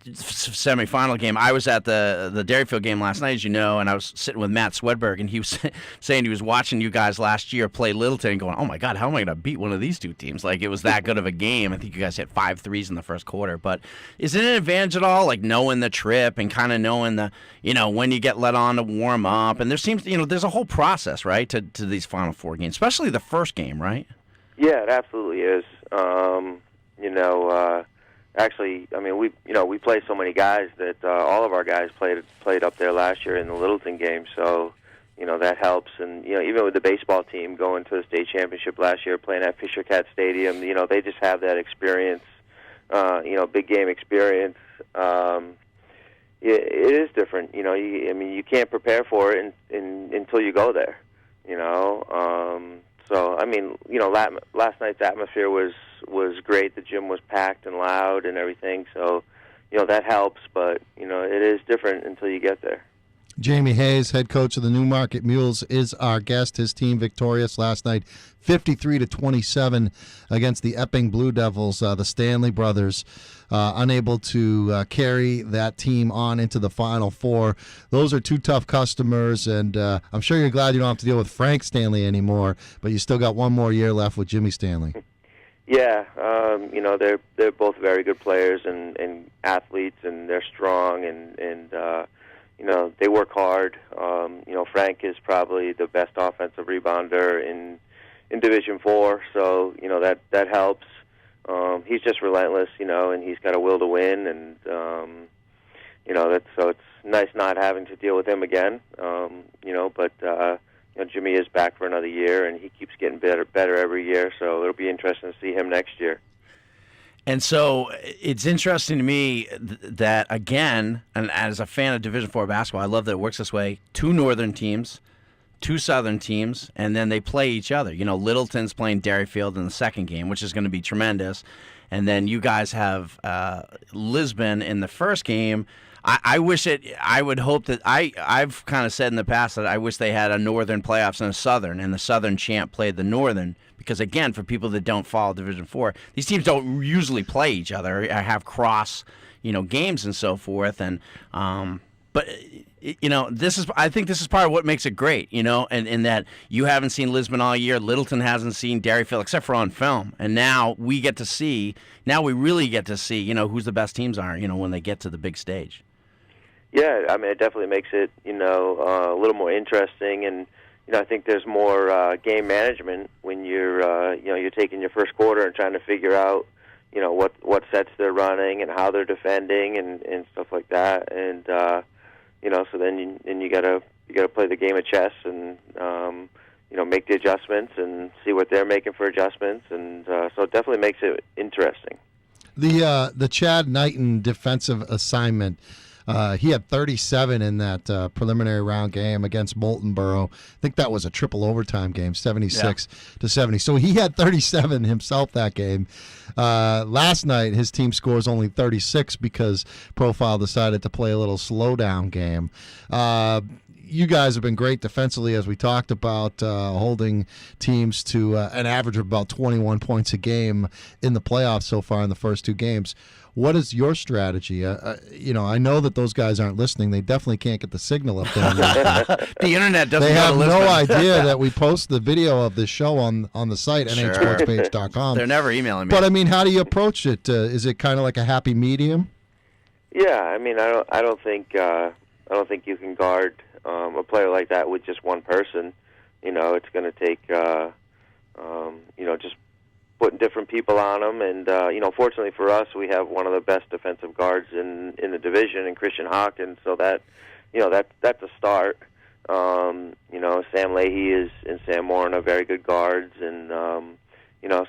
S6: semifinal game. I was at the Dairyfield game last night, as you know, and I was sitting with Matt Swedberg, and he was saying he was watching you guys last year play Littleton and going, oh my God, how am I going to beat one of these two teams? Like, it was that good of a game. I think you guys hit 5 threes in the first quarter. But is it an advantage at all, like knowing the trip and kind of knowing when you get let on to warm up? And there seems, there's a whole process, right, to these Final Four games, especially the first game, right?
S10: Yeah, it absolutely is. Actually, we play so many guys that all of our guys played up there last year in the Littleton game, so that helps. And even with the baseball team going to the state championship last year, playing at Fisher Cat Stadium, they just have that experience, big game experience. It is different, you can't prepare for it until you go there, So last night's atmosphere was great. The gym was packed and loud and everything, so that helps. But it is different until you get there.
S8: Jamie Hayes, head coach of the Newmarket Mules, is our guest. His team victorious last night, 53-27 against the Epping Blue Devils. The Stanley brothers unable to carry that team on into the Final Four. Those are 2 tough customers, and I'm sure you're glad you don't have to deal with Frank Stanley anymore, but you still got 1 more year left with Jimmy Stanley.
S10: Yeah, they're both very good players and athletes, and they're strong, and they work hard. Frank is probably the best offensive rebounder in Division IV, so that helps. He's just relentless, and he's got a will to win, and so it's nice not having to deal with him again. But Jimmy is back for another year, and he keeps getting better every year, so it'll be interesting to see him next year.
S6: And so it's interesting to me that, again, and as a fan of Division IV basketball, I love that it works this way. 2 northern teams, 2 southern teams, and then they play each other. Littleton's playing Dairyfield in the second game, which is going to be tremendous. And then you guys have Lisbon in the first game. I would hope that I've kind of said in the past that I wish they had a northern playoffs and a southern, and the southern champ played the northern. Because, again, for people that don't follow Division IV, these teams don't usually play each other or have cross, games and so forth. And but I think this is part of what makes it great, and in that you haven't seen Lisbon all year, Littleton hasn't seen Derryfield except for on film, and now we really get to see, who's the best teams are, when they get to the big stage.
S10: Yeah, I mean, it definitely makes it, a little more interesting, and I think there's more game management when you're taking your first quarter and trying to figure out, what sets they're running and how they're defending and stuff like that, and so then you gotta play the game of chess and make the adjustments and see what they're making for adjustments, and so it definitely makes it interesting.
S8: The Chad Knighton defensive assignment. He had 37 in that preliminary round game against Boltonboro. I think that was a triple overtime game, 76-70. So he had 37 himself that game. Last night, his team scores only 36 because Profile decided to play a little slowdown game. You guys have been great defensively, as we talked about, holding teams to an average of about 21 points a game in the playoffs so far in the first two games. What is your strategy? I know that those guys aren't listening. They definitely can't get the signal up there.
S6: The internet doesn't.
S8: They have
S6: no
S8: idea that we post the video of this show on the site, nhsportspage.com.
S6: They're never emailing me.
S8: But I mean, how do you approach it? Is it kind of like a happy medium?
S10: Yeah, I mean, I don't think you can guard a player like that with just one person. It's going to take just putting different people on them, and fortunately for us, we have one of the best defensive guards in the division, in Christian Hawkins. So that's a start. Sam Leahy and Sam Moran are very good guards, and so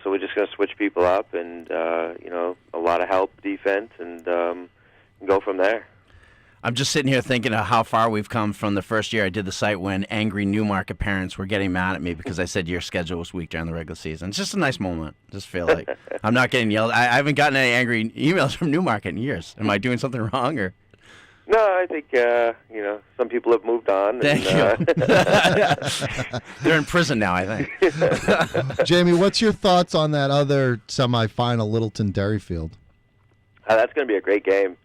S10: we're just going to switch people up, and a lot of help defense, and go from there.
S6: I'm just sitting here thinking of how far we've come from the first year I did the site when angry Newmarket parents were getting mad at me because I said your schedule was weak during the regular season. It's just a nice moment. Just feel like I'm not getting yelled. I haven't gotten any angry emails from Newmarket in years. Am I doing something wrong? Or?
S10: No, I think, some people have moved on.
S6: Thank you. They're in prison now, I think.
S8: Jamie, what's your thoughts on that other semifinal, Littleton Derryfield?
S10: That's going to be a great game.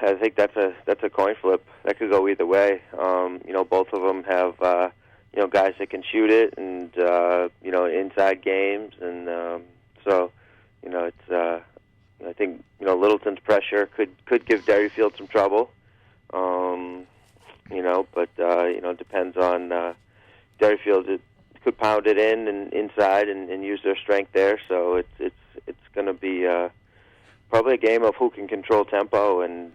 S10: I think that's a coin flip. That could go either way. Both of them have guys that can shoot it, and inside games, and so it's. I think Littleton's pressure could give Derryfield some trouble. But it depends on Derryfield. It could pound it in and inside and use their strength there. So it's going to be probably a game of who can control tempo, and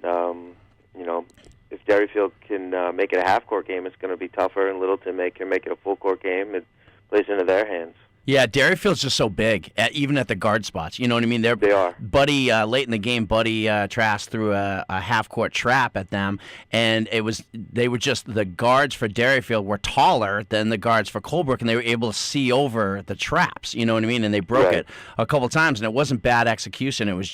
S10: if Derryfield can make it a half-court game, it's going to be tougher, and Littleton can make it a full-court game. It plays into their hands.
S6: Yeah, Derryfield's just so big, even at the guard spots. You know what I mean?
S10: They are.
S6: Buddy, late in the game, Buddy Trask threw a half-court trap at them, and they were just, the guards for Derryfield were taller than the guards for Colebrook, and they were able to see over the traps. You know what I mean? And they broke it a couple times, and it wasn't bad execution. It was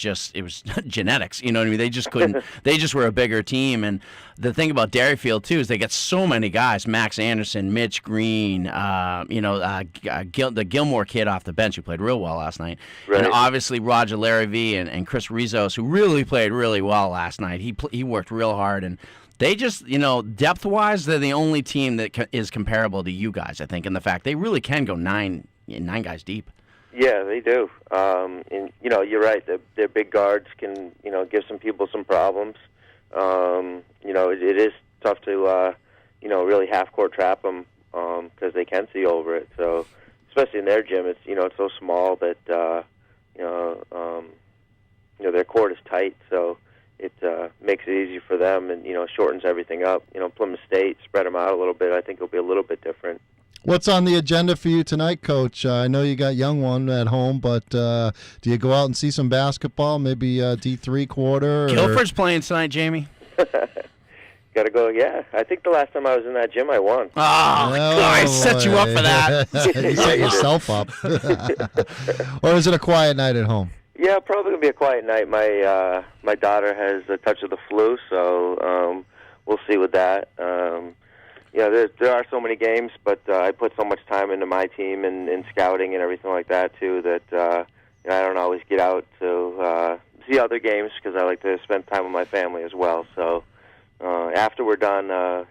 S6: genetics. You know what I mean? They just couldn't. They just were a bigger team, and the thing about Derryfield too is they get so many guys: Max Anderson, Mitch Green, the Gilmore kid off the bench who played real well last night, and obviously Roger Larrivee and Chris Rizos, who really played really well last night. He worked real hard, and they just, depth-wise, they're the only team that is comparable to you guys, I think, in the fact they really can go nine guys deep.
S10: Yeah, they do. And you're right. Their big guards can give some people some problems. It is tough to really half-court trap them because they can see over it. So, especially in their gym, it's it's so small that their court is tight, so it makes it easy for them and shortens everything up. Plymouth State spread them out a little bit. I think it'll be a little bit different.
S8: What's on the agenda for you tonight, Coach? I know you got young one at home, but do you go out and see some basketball? Maybe D3 quarter?
S6: Guilford's playing tonight, Jamie.
S10: Got to go, yeah. I think the last time I was in that gym, I won.
S6: Oh, I set you up for that.
S8: You set yourself up. Or is it a quiet night at home?
S10: Yeah, probably going to be a quiet night. My daughter has a touch of the flu, so we'll see with that. There are so many games, but I put so much time into my team and scouting and everything like that, too, that I don't always get out to see other games because I like to spend time with my family as well. So after we're done,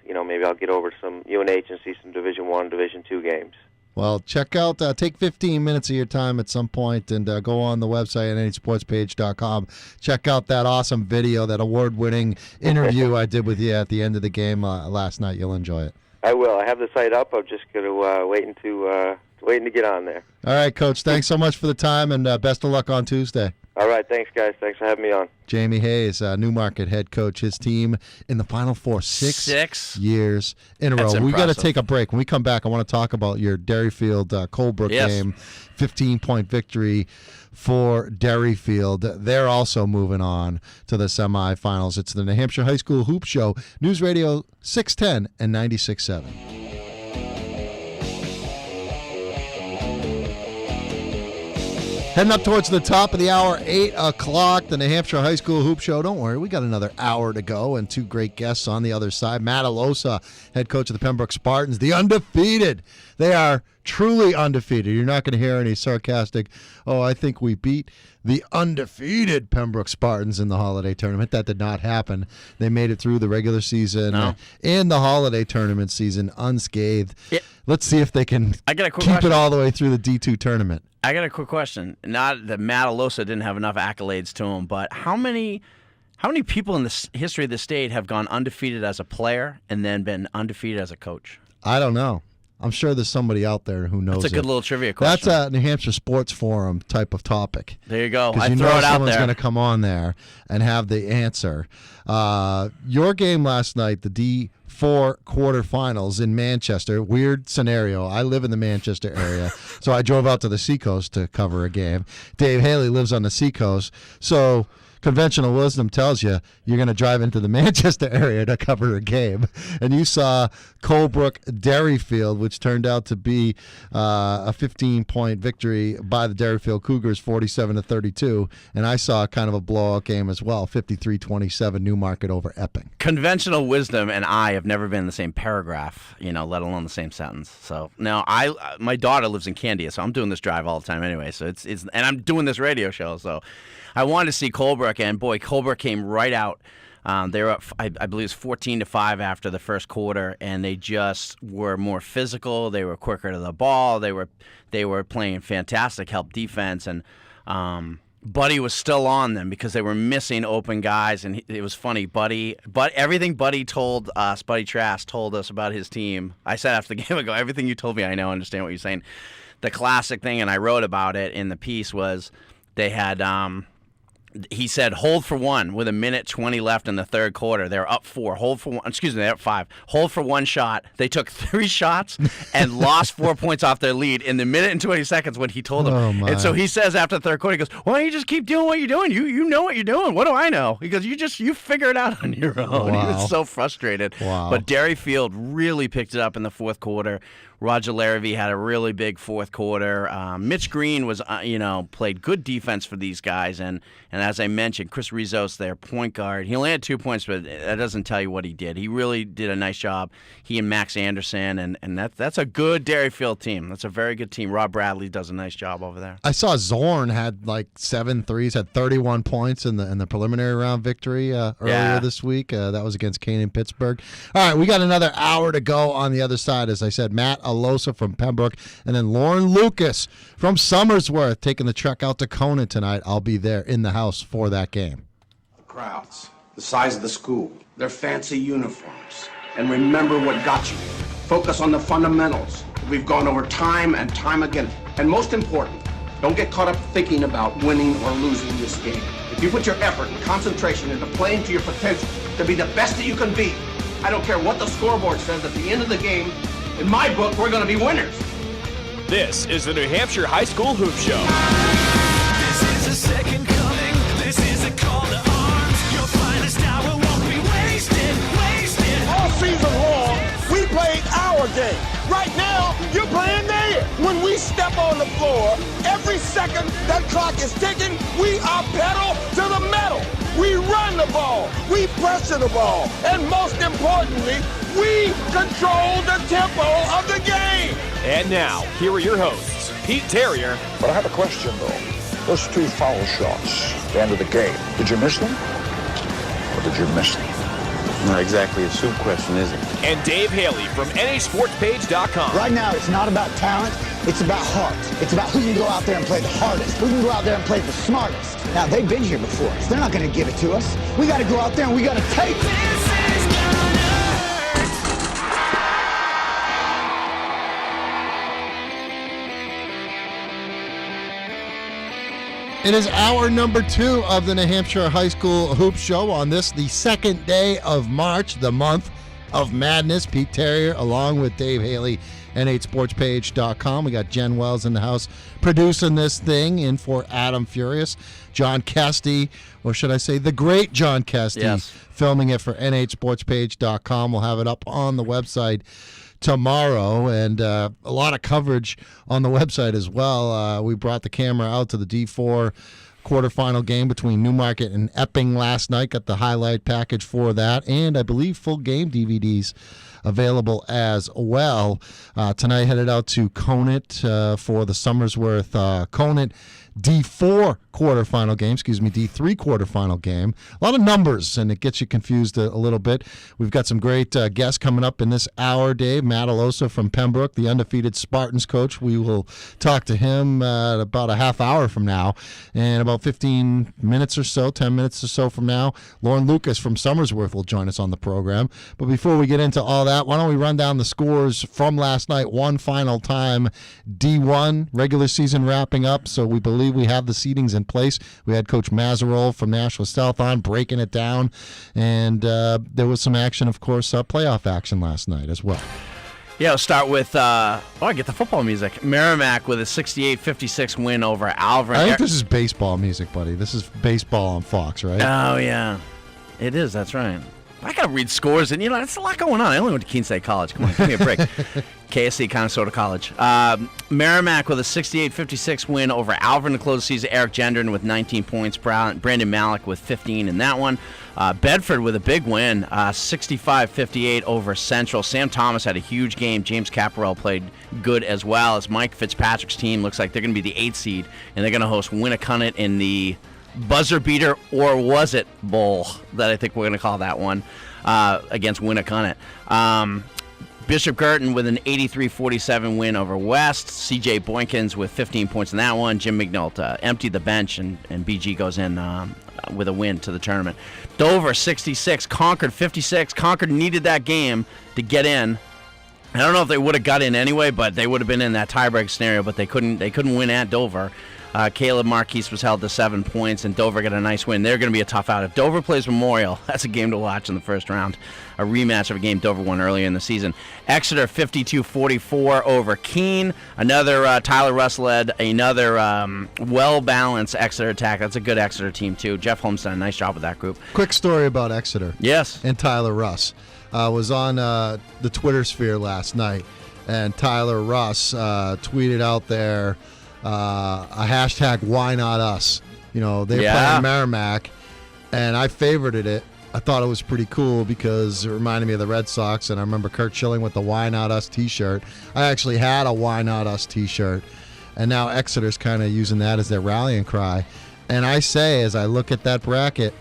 S10: maybe I'll get over to some UNH and see some Division I, Division II games.
S8: Well, check out, take 15 minutes of your time at some point and go on the website at nhsportspage.com. Check out that awesome video, that award-winning interview I did with you at the end of the game last night. You'll enjoy it.
S10: I will. I have the site up. I'm just going to waiting to get on there.
S8: All right, Coach. Thanks so much for the time, and best of luck on Tuesday.
S10: All right. Thanks, guys. Thanks for having me on.
S8: Jamie Hayes, Newmarket head coach, his team in the Final Four 6 years in a row. We got to take a break. When we come back, I want to talk about your Derryfield Colebrook game, 15-point victory for Derryfield. They're also moving on to the semifinals. It's the New Hampshire High School Hoop Show, News Radio 610 and 96.7. Heading up towards the top of the hour, 8 o'clock, the New Hampshire High School Hoop Show. Don't worry, we got another hour to go and two great guests on the other side. Matt Alosa, head coach of the Pembroke Spartans, the undefeated. They are truly undefeated. You're not going to hear any sarcastic, I think we beat the undefeated Pembroke Spartans in the holiday tournament. That did not happen. They made it through the regular season and the holiday tournament season unscathed. Yeah. Let's see if they can keep it all the way through the D2 tournament.
S6: I got a quick question. Not that Matt Alosa didn't have enough accolades to him, but how many people in the history of the state have gone undefeated as a player and then been undefeated as a coach?
S8: I don't know. I'm sure there's somebody out there who knows.
S6: That's a good little trivia question.
S8: That's a New Hampshire Sports Forum type of topic.
S6: There you go.
S8: I throw it out there. Someone's going to come on there and have the answer. Your game last night, the D4 quarterfinals in Manchester. Weird scenario. I live in the Manchester area, so I drove out to the Seacoast to cover a game. Dave Haley lives on the Seacoast, so conventional wisdom tells you you're going to drive into the Manchester area to cover a game. And you saw Colebrook Derryfield, which turned out to be a 15-point victory by the Derryfield Cougars, 47-32. And I saw kind of a blowout game as well, 53-27 Newmarket over Epping.
S6: Conventional wisdom and I have never been in the same paragraph, let alone the same sentence. So now my daughter lives in Candia, so I'm doing this drive all the time anyway. So it's and I'm doing this radio show, so I wanted to see Colebrook, and boy, Colebrook came right out. They were up, I believe, 14-5 after the first quarter, and they just were more physical. They were quicker to the ball. They were playing fantastic help defense, and Buddy was still on them because they were missing open guys, and it was funny. Everything Buddy told us, Buddy Trask told us about his team. I said after the game, I go, everything you told me, I know, understand what you're saying. The classic thing, and I wrote about it in the piece, was they had. He said, hold for one with 1:20 left in the third quarter. They're up 4. They're up 5. Hold for one shot. They took 3 shots and lost 4 points off their lead in the 1:20 when he told them. And so he says after the third quarter, he goes, why don't you just keep doing what you're doing? You know what you're doing. What do I know? He goes, you figure it out on your own. Wow. He was so frustrated.
S8: Wow.
S6: But Derryfield really picked it up in the fourth quarter. Roger Larrabee had a really big fourth quarter. Mitch Green was, played good defense for these guys. And as I mentioned, Chris Rizos, their point guard, he only had 2 points, but that doesn't tell you what he did. He really did a nice job. He and Max Anderson, and that's a good Derryfield team. That's a very good team. Rob Bradley does a nice job over there.
S8: I saw Zorn had like 7 threes, had 31 points in the preliminary round victory earlier this week. That was against Canaan Pittsburgh. All right, we got another hour to go on the other side. As I said, Matt Alosa from Pembroke, and then Lauren Lucas from Somersworth taking the trek out to Kona tonight. I'll be there in the house for that game.
S1: The crowds, the size of the school, their fancy uniforms. And remember what got you. Focus on the fundamentals. We've gone over time and time again. And most important, don't get caught up thinking about winning or losing this game. If you put your effort and concentration into playing to your potential to be the best that you can be, I don't care what the scoreboard says at the end of the game. In my book, we're going to be winners.
S2: This is the New Hampshire High School Hoop Show.
S3: This is a second coming. This is a call to arms. Your finest hour won't be wasted.
S4: All season long, we played our game. Right now, you're playing theirs. When we step on the floor, every second that clock is ticking, we are pedal to the metal. We run the ball. We pressure the ball. And most importantly, we control the tempo of the game.
S2: And now, here are your hosts, Pete Terrier.
S5: But I have a question, though. Those 2 foul shots, the end of the game. Did you miss them? Or did you miss them?
S11: Not exactly a soup question, is it?
S2: And Dave Haley from NASportsPage.com.
S7: Right now, it's not about talent. It's about heart. It's about who can go out there and play the hardest. Who can go out there and play the smartest. Now, they've been here before us. They're not going to give it to us. We got to go out there and we got to take it.
S8: It is hour number 2 of the New Hampshire High School Hoop Show on this, the second day of March, the month of madness. Pete Terrier along with Dave Haley, NHSportsPage.com. We got Jen Wells in the house producing this thing in for Adam Furious. John Kesty, or should I say the great John Kesty,
S6: Yes.
S8: filming it for NHSportsPage.com. We'll have it up on the website tomorrow, and a lot of coverage on the website as well. We brought the camera out to the D4 quarterfinal game between Newmarket and Epping last night. Got the highlight package for that, and I believe full game DVDs available as well. Tonight headed out to Conant for the Somersworth Conant D4 quarterfinal game, D3 quarterfinal game. A lot of numbers, and it gets you confused a little bit. We've got some great guests coming up in this hour, Dave. Matt Alosa from Pembroke, the undefeated Spartans coach. We will talk to him about a half hour from now. And about 15 minutes or so, 10 minutes or so from now, Lauren Lucas from Somersworth will join us on the program. But before we get into all that, why don't we run down the scores from last night one final time. D1, regular season wrapping up, so we believe we have the seedings in place. We had Coach Mazarol from Nashua South on breaking it down, and there was some action, of course, playoff action last night as well.
S6: Yeah, we'll start with, I get the football music. Merrimack with a 68-56 win over Alvin.
S8: I think this is baseball music, buddy. This is baseball on Fox, right?
S6: Oh, yeah. It is, that's right. I got to read scores, and, that's a lot going on. I only went to Keene State College. Come on, give me a break. KSC, Conestoga College. Merrimack with a 68-56 win over Alvin to close the season. Eric Gendron with 19 points. Brandon Malik with 15 in that one. Bedford with a big win, 65-58 over Central. Sam Thomas had a huge game. James Caparell played good as well. As Mike Fitzpatrick's team looks like they're going to be the 8th seed, and they're going to host Winnicott in the buzzer beater, or was it bowl, that I think we're going to call that one, against Winnicott. Bishop Girton with an 83-47 win over West. C.J. Boykins with 15 points in that one. Jim Mignault emptied the bench, and BG goes in with a win to the tournament. Dover 66, Concord 56. Concord needed that game to get in. I don't know if they would have got in anyway, but they would have been in that tiebreak scenario, but they couldn't win at Dover. Caleb Marquise was held to 7 points, and Dover got a nice win. They're going to be a tough out. If Dover plays Memorial, that's a game to watch in the first round. A rematch of a game Dover won earlier in the season. Exeter 52-44 over Keene. Another Tyler Russ led, another well-balanced Exeter attack. That's a good Exeter team, too. Jeff Holmes done a nice job with that group.
S8: Quick story about Exeter.
S6: Yes.
S8: And Tyler Russ. Was on the Twitter sphere last night, and Tyler Russ tweeted out there a hashtag why not us. They're playing Merrimack, and I favorited it. I thought it was pretty cool because it reminded me of the Red Sox, and I remember Kurt Schilling with the Why Not Us t-shirt. I actually had a Why Not Us t-shirt, and now Exeter's kind of using that as their rallying cry. And I say, as I look at that bracket,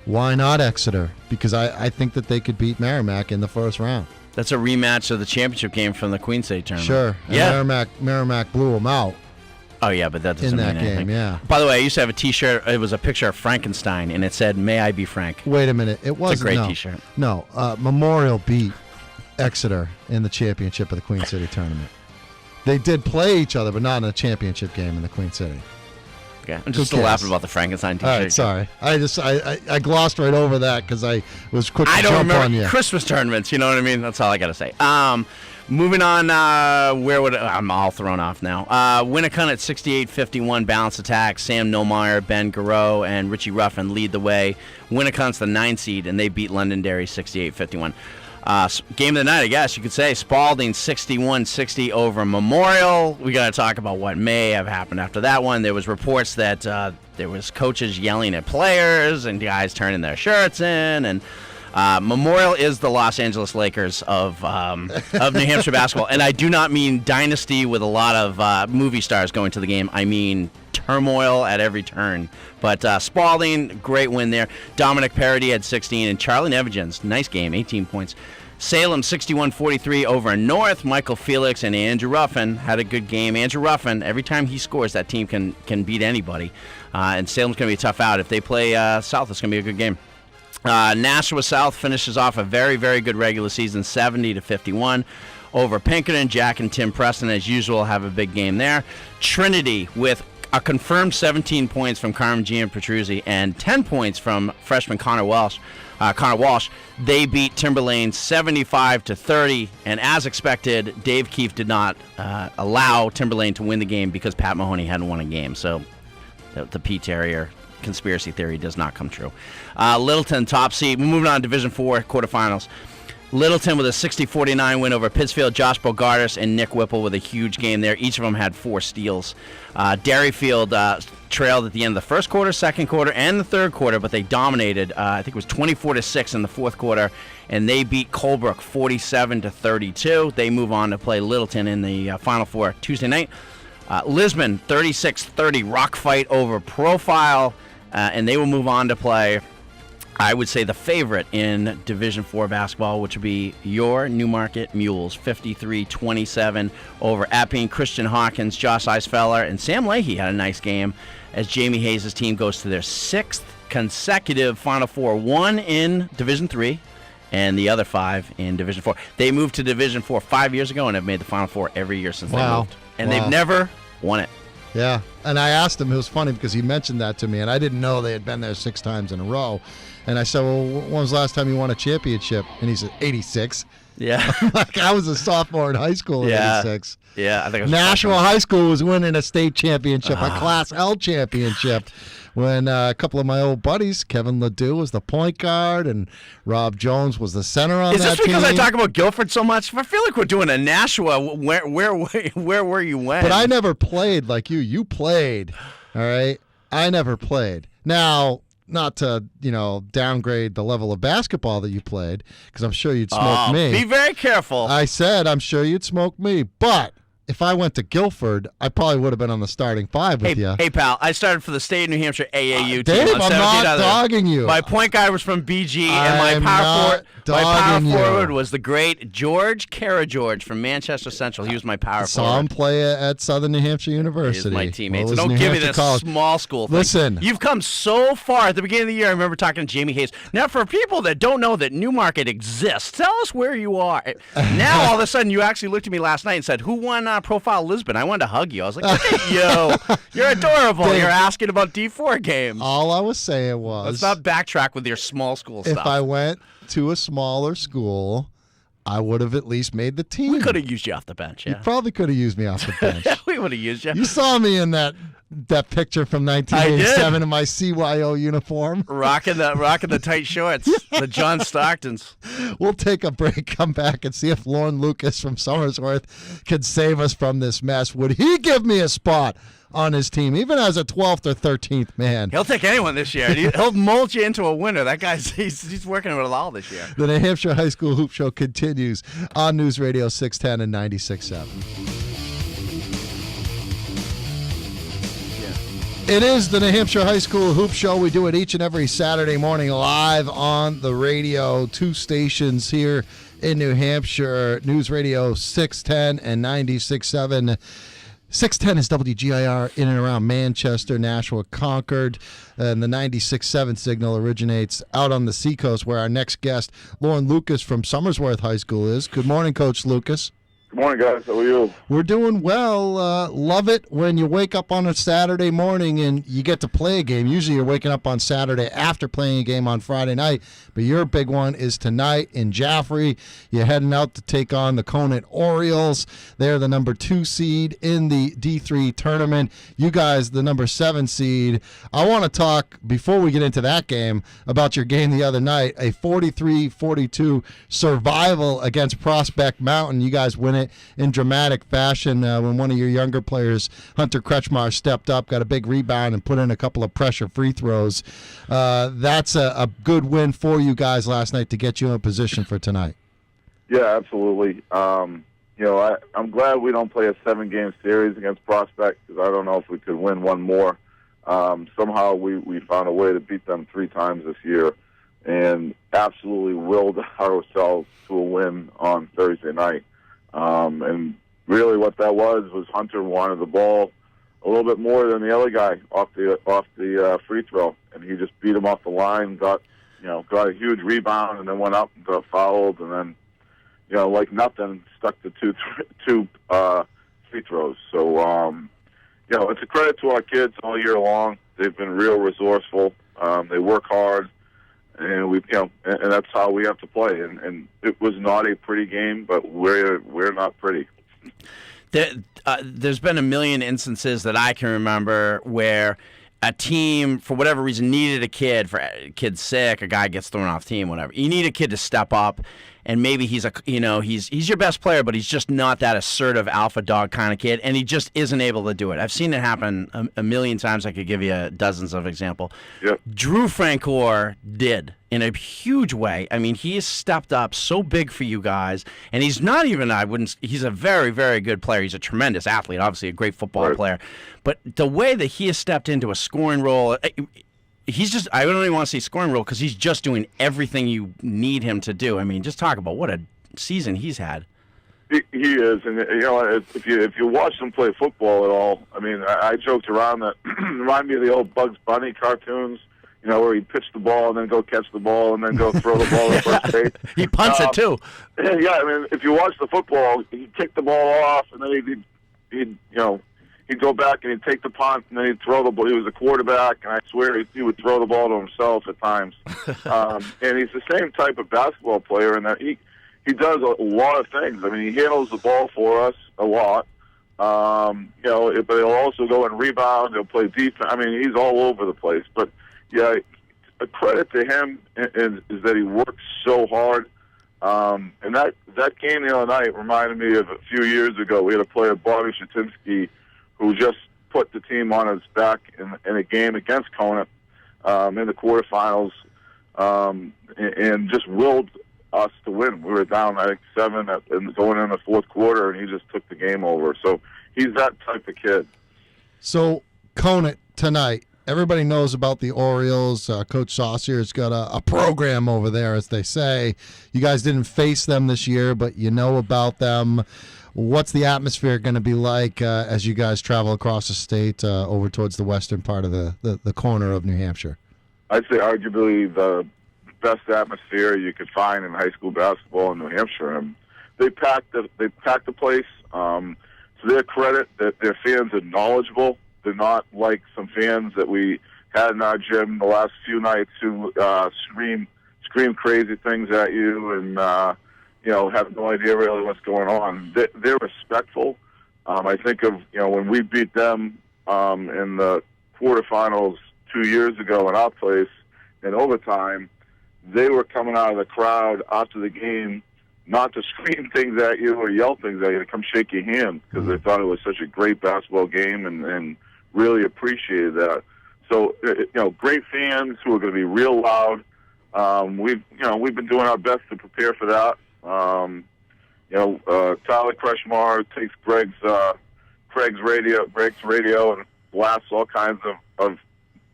S8: why not Exeter? Because I think that they could beat Merrimack in the first round.
S6: That's a rematch of the championship game from the Queen State tournament.
S8: Sure. And
S6: yeah.
S8: Merrimack blew them out.
S6: Oh, yeah, but that doesn't
S8: in that
S6: mean anything.
S8: game, yeah.
S6: By the way, I used to have a T-shirt. It was a picture of Frankenstein, and it said, "May I be Frank."
S8: Wait a minute. It wasn't.
S6: It's a great T-shirt.
S8: No, Memorial beat Exeter in the championship of the Queen City tournament. They did play each other, but not in a championship game in the Queen City.
S6: Okay. I'm just still laughing about the Frankenstein T-shirt.
S8: All right, sorry. I glossed right over that because I was quick to jump on you.
S6: I don't remember Christmas tournaments. You know what I mean? That's all I got to say. Moving on, I'm all thrown off now. Winnicott at 68-51, balanced attack. Sam Nomeyer, Ben Garreau, and Richie Ruffin lead the way. Winnicott's the 9th seed, and they beat Londonderry 68-51. Game of the night, I guess you could say. Spalding 61-60 over Memorial. We got to talk about what may have happened after that one. There was reports that there was coaches yelling at players and guys turning their shirts in, and Memorial is the Los Angeles Lakers of New Hampshire basketball, and I do not mean dynasty with a lot of movie stars going to the game. I mean turmoil at every turn. But Spalding, great win there. Dominic Parody had 16, and Charlie Nevigins, nice game, 18 points. Salem 61-43 over North. Michael Felix and Andrew Ruffin had a good game. Andrew Ruffin, every time he scores, that team can beat anybody. And Salem's going to be a tough out. If they play South, it's going to be a good game. Nashua South finishes off a very, very good regular season, 70-51 over Pinkerton. Jack and Tim Preston, as usual, have a big game there. Trinity with a confirmed 17 points from Carmen Gian Petruzzi and 10 points from freshman Connor Walsh. They beat Timberlane 75-30, and as expected, Dave Keefe did not allow Timberlane to win the game because Pat Mahoney hadn't won a game. So the P. Terrier conspiracy theory does not come true. Littleton, top seed. We're moving on to Division 4 quarterfinals. Littleton with a 60-49 win over Pittsfield. Josh Bogardus and Nick Whipple with a huge game there. Each of them had 4 steals. Derryfield trailed at the end of the first quarter, second quarter, and the third quarter, but they dominated. I think it was 24-6 in the fourth quarter, and they beat Colebrook 47-32. They move on to play Littleton in the Final Four Tuesday night. Lisbon 36-30 rock fight over Profile, and they will move on to play, I would say, the favorite in Division 4 basketball, which would be your Newmarket Mules, 53-27 over Appine. Christian Hawkins, Josh Eisfeller, and Sam Leahy had a nice game as Jamie Hayes' team goes to their 6th consecutive Final Four, 1 in Division 3 and the other 5 in Division 4. They moved to Division 4 5 years ago and have made the Final Four every year since they moved. And they've never won it.
S8: Yeah, and I asked him, it was funny because he mentioned that to me, and I didn't know they had been there 6 times in a row. And I said, well, when was the last time you won a championship? And he said, 86.
S6: Yeah.
S8: Like, I was a sophomore in high school in 86.
S6: Yeah, I think it was
S8: Nashua High School was winning a state championship, a Class L championship, when a couple of my old buddies, Kevin Ledoux was the point guard, and Rob Jones was the center on that team.
S6: Is this because I talk about Guilford so much? I feel like we're doing a Nashua. Where were you when?
S8: But I never played like you. You played, all right? I never played. Now, not to, downgrade the level of basketball that you played, because I'm sure you'd smoke me.
S6: Be very careful.
S8: I said I'm sure you'd smoke me, but if I went to Guilford, I probably would have been on the starting 5 with you.
S6: Hey, pal, I started for the state of New Hampshire AAU team.
S8: Dave, I'm not dogging you.
S6: My point guard was from BG, and my power forward was the great George Karageorge from Manchester Central. He was my power forward.
S8: Saw him play at Southern New Hampshire University.
S6: He is my teammate. So don't give me this small school thing.
S8: Listen.
S6: You've come so far. At the beginning of the year, I remember talking to Jamie Hayes. Now, for people that don't know that Newmarket exists, tell us where you are. Now, all of a sudden, you actually looked at me last night and said, who won Profile Lisbon? I wanted to hug you. I was like, look at you. You're adorable. Dave, you're asking about D4 games.
S8: All I was saying was,
S6: let's not backtrack with your small school stuff.
S8: If I went to a smaller school, I would have at least made the team.
S6: We could have used you off the bench, yeah.
S8: You probably could have used me off the bench.
S6: Yeah, we would have used you.
S8: You saw me in that picture from 1987 in my CYO uniform.
S6: Rocking the tight shorts, the John Stocktons.
S8: We'll take a break, come back, and see if Lauren Lucas from Somersworth can save us from this mess. Would he give me a spot on his team, even as a 12th or 13th man?
S6: He'll take anyone this year. He'll mold you into a winner. That guy's he's working with it all this year.
S8: The New Hampshire High School Hoop Show continues on News Radio 610 and 96.7. It is the New Hampshire High School Hoop Show. We do it each and every Saturday morning live on the radio. 2 stations here in New Hampshire, News Radio 610 and 96.7. 610 is WGIR in and around Manchester, Nashua, Concord, and the 96.7 signal originates out on the seacoast, where our next guest, Lauren Lucas from Somersworth High School, is. Good morning, Coach Lucas.
S9: Good morning, guys. How are you?
S8: We're doing well. Love it when you wake up on a Saturday morning and you get to play a game. Usually you're waking up on Saturday after playing a game on Friday night, but your big one is tonight in Jaffrey. You're heading out to take on the Conant Orioles. They're the number 2 seed in the D3 tournament. You guys, the number 7 seed. I want to talk, before we get into that game, about your game the other night, a 43-42 survival against Prospect Mountain. You guys win it it in dramatic fashion when one of your younger players, Hunter Kretschmar, stepped up, got a big rebound, and put in a couple of pressure free throws. That's a good win for you guys last night to get you in position for tonight.
S12: Yeah, absolutely. I'm glad we don't play a 7-game series against Prospect because I don't know if we could win one more. Somehow we found a way to beat them 3 times this year and absolutely willed ourselves to a win on Thursday night. And really what that was Hunter wanted the ball a little bit more than the other guy off the free throw, and he just beat him off the line, got a huge rebound, and then went up and got fouled, and then like nothing, stuck to two free throws. So it's a credit to our kids all year long. They've been real resourceful. They work hard, and and that's how we have to play. And it was not a pretty game, but we're not pretty.
S6: There's been a million instances that I can remember where a team, for whatever reason, needed a kid. For a kid's sick, a guy gets thrown off the team, whatever. You need a kid to step up, and maybe he's your best player, but he's just not that assertive alpha dog kind of kid, and he just isn't able to do it. I've seen it happen a million times. I could give you dozens of examples.
S12: Yep.
S6: Drew Francoeur did in a huge way. I mean, he has stepped up so big for you guys, and he's not even, he's a very, very good player. He's a tremendous athlete, obviously a great football player. But the way that he has stepped into a scoring role, he's just, I don't even want to say scoring role because he's just doing everything you need him to do. I mean, just talk about what a season he's had.
S12: He is, and if you watch him play football at all, I mean, I joked around that remind me of the old Bugs Bunny cartoons. Where he'd pitch the ball and then go catch the ball and then go throw the ball at first base.
S6: He punts it too.
S12: Yeah, I mean, if you watch the football, he'd kick the ball off and then he'd go back and he'd take the punt and then he'd throw the ball. He was a quarterback, and I swear he would throw the ball to himself at times. And he's the same type of basketball player in that he does a lot of things. I mean, he handles the ball for us a lot. But he'll also go and rebound. He'll play defense. I mean, he's all over the place. But yeah, a credit to him is that he works so hard. And that game the other night reminded me of a few years ago. We had a player, Bobby Shatinsky, who just put the team on his back in a game against Conant in the quarterfinals, and just willed us to win. We were down, I think, 7 going in the fourth quarter, and he just took the game over. So he's that type of kid.
S8: So Conant tonight. Everybody knows about the Orioles. Coach Saucier's got a program over there, as they say. You guys didn't face them this year, but you know about them. What's the atmosphere going to be like as you guys travel across the state over towards the western part of the corner of New Hampshire?
S12: I'd say arguably the best atmosphere you could find in high school basketball in New Hampshire. And they packed the place. To their credit, that their fans are knowledgeable. They're not like some fans that we had in our gym the last few nights who scream crazy things at you and have no idea really what's going on. They're respectful. I think of when we beat them in the quarterfinals 2 years ago in our place in overtime. They were coming out of the crowd after the game, not to scream things at you or yell things at you, to come shake your hand because they thought it was such a great basketball game and really appreciated that. So, great fans who are going to be real loud. We've been doing our best to prepare for that. Tyler Kretschmar takes Greg's radio and blasts all kinds of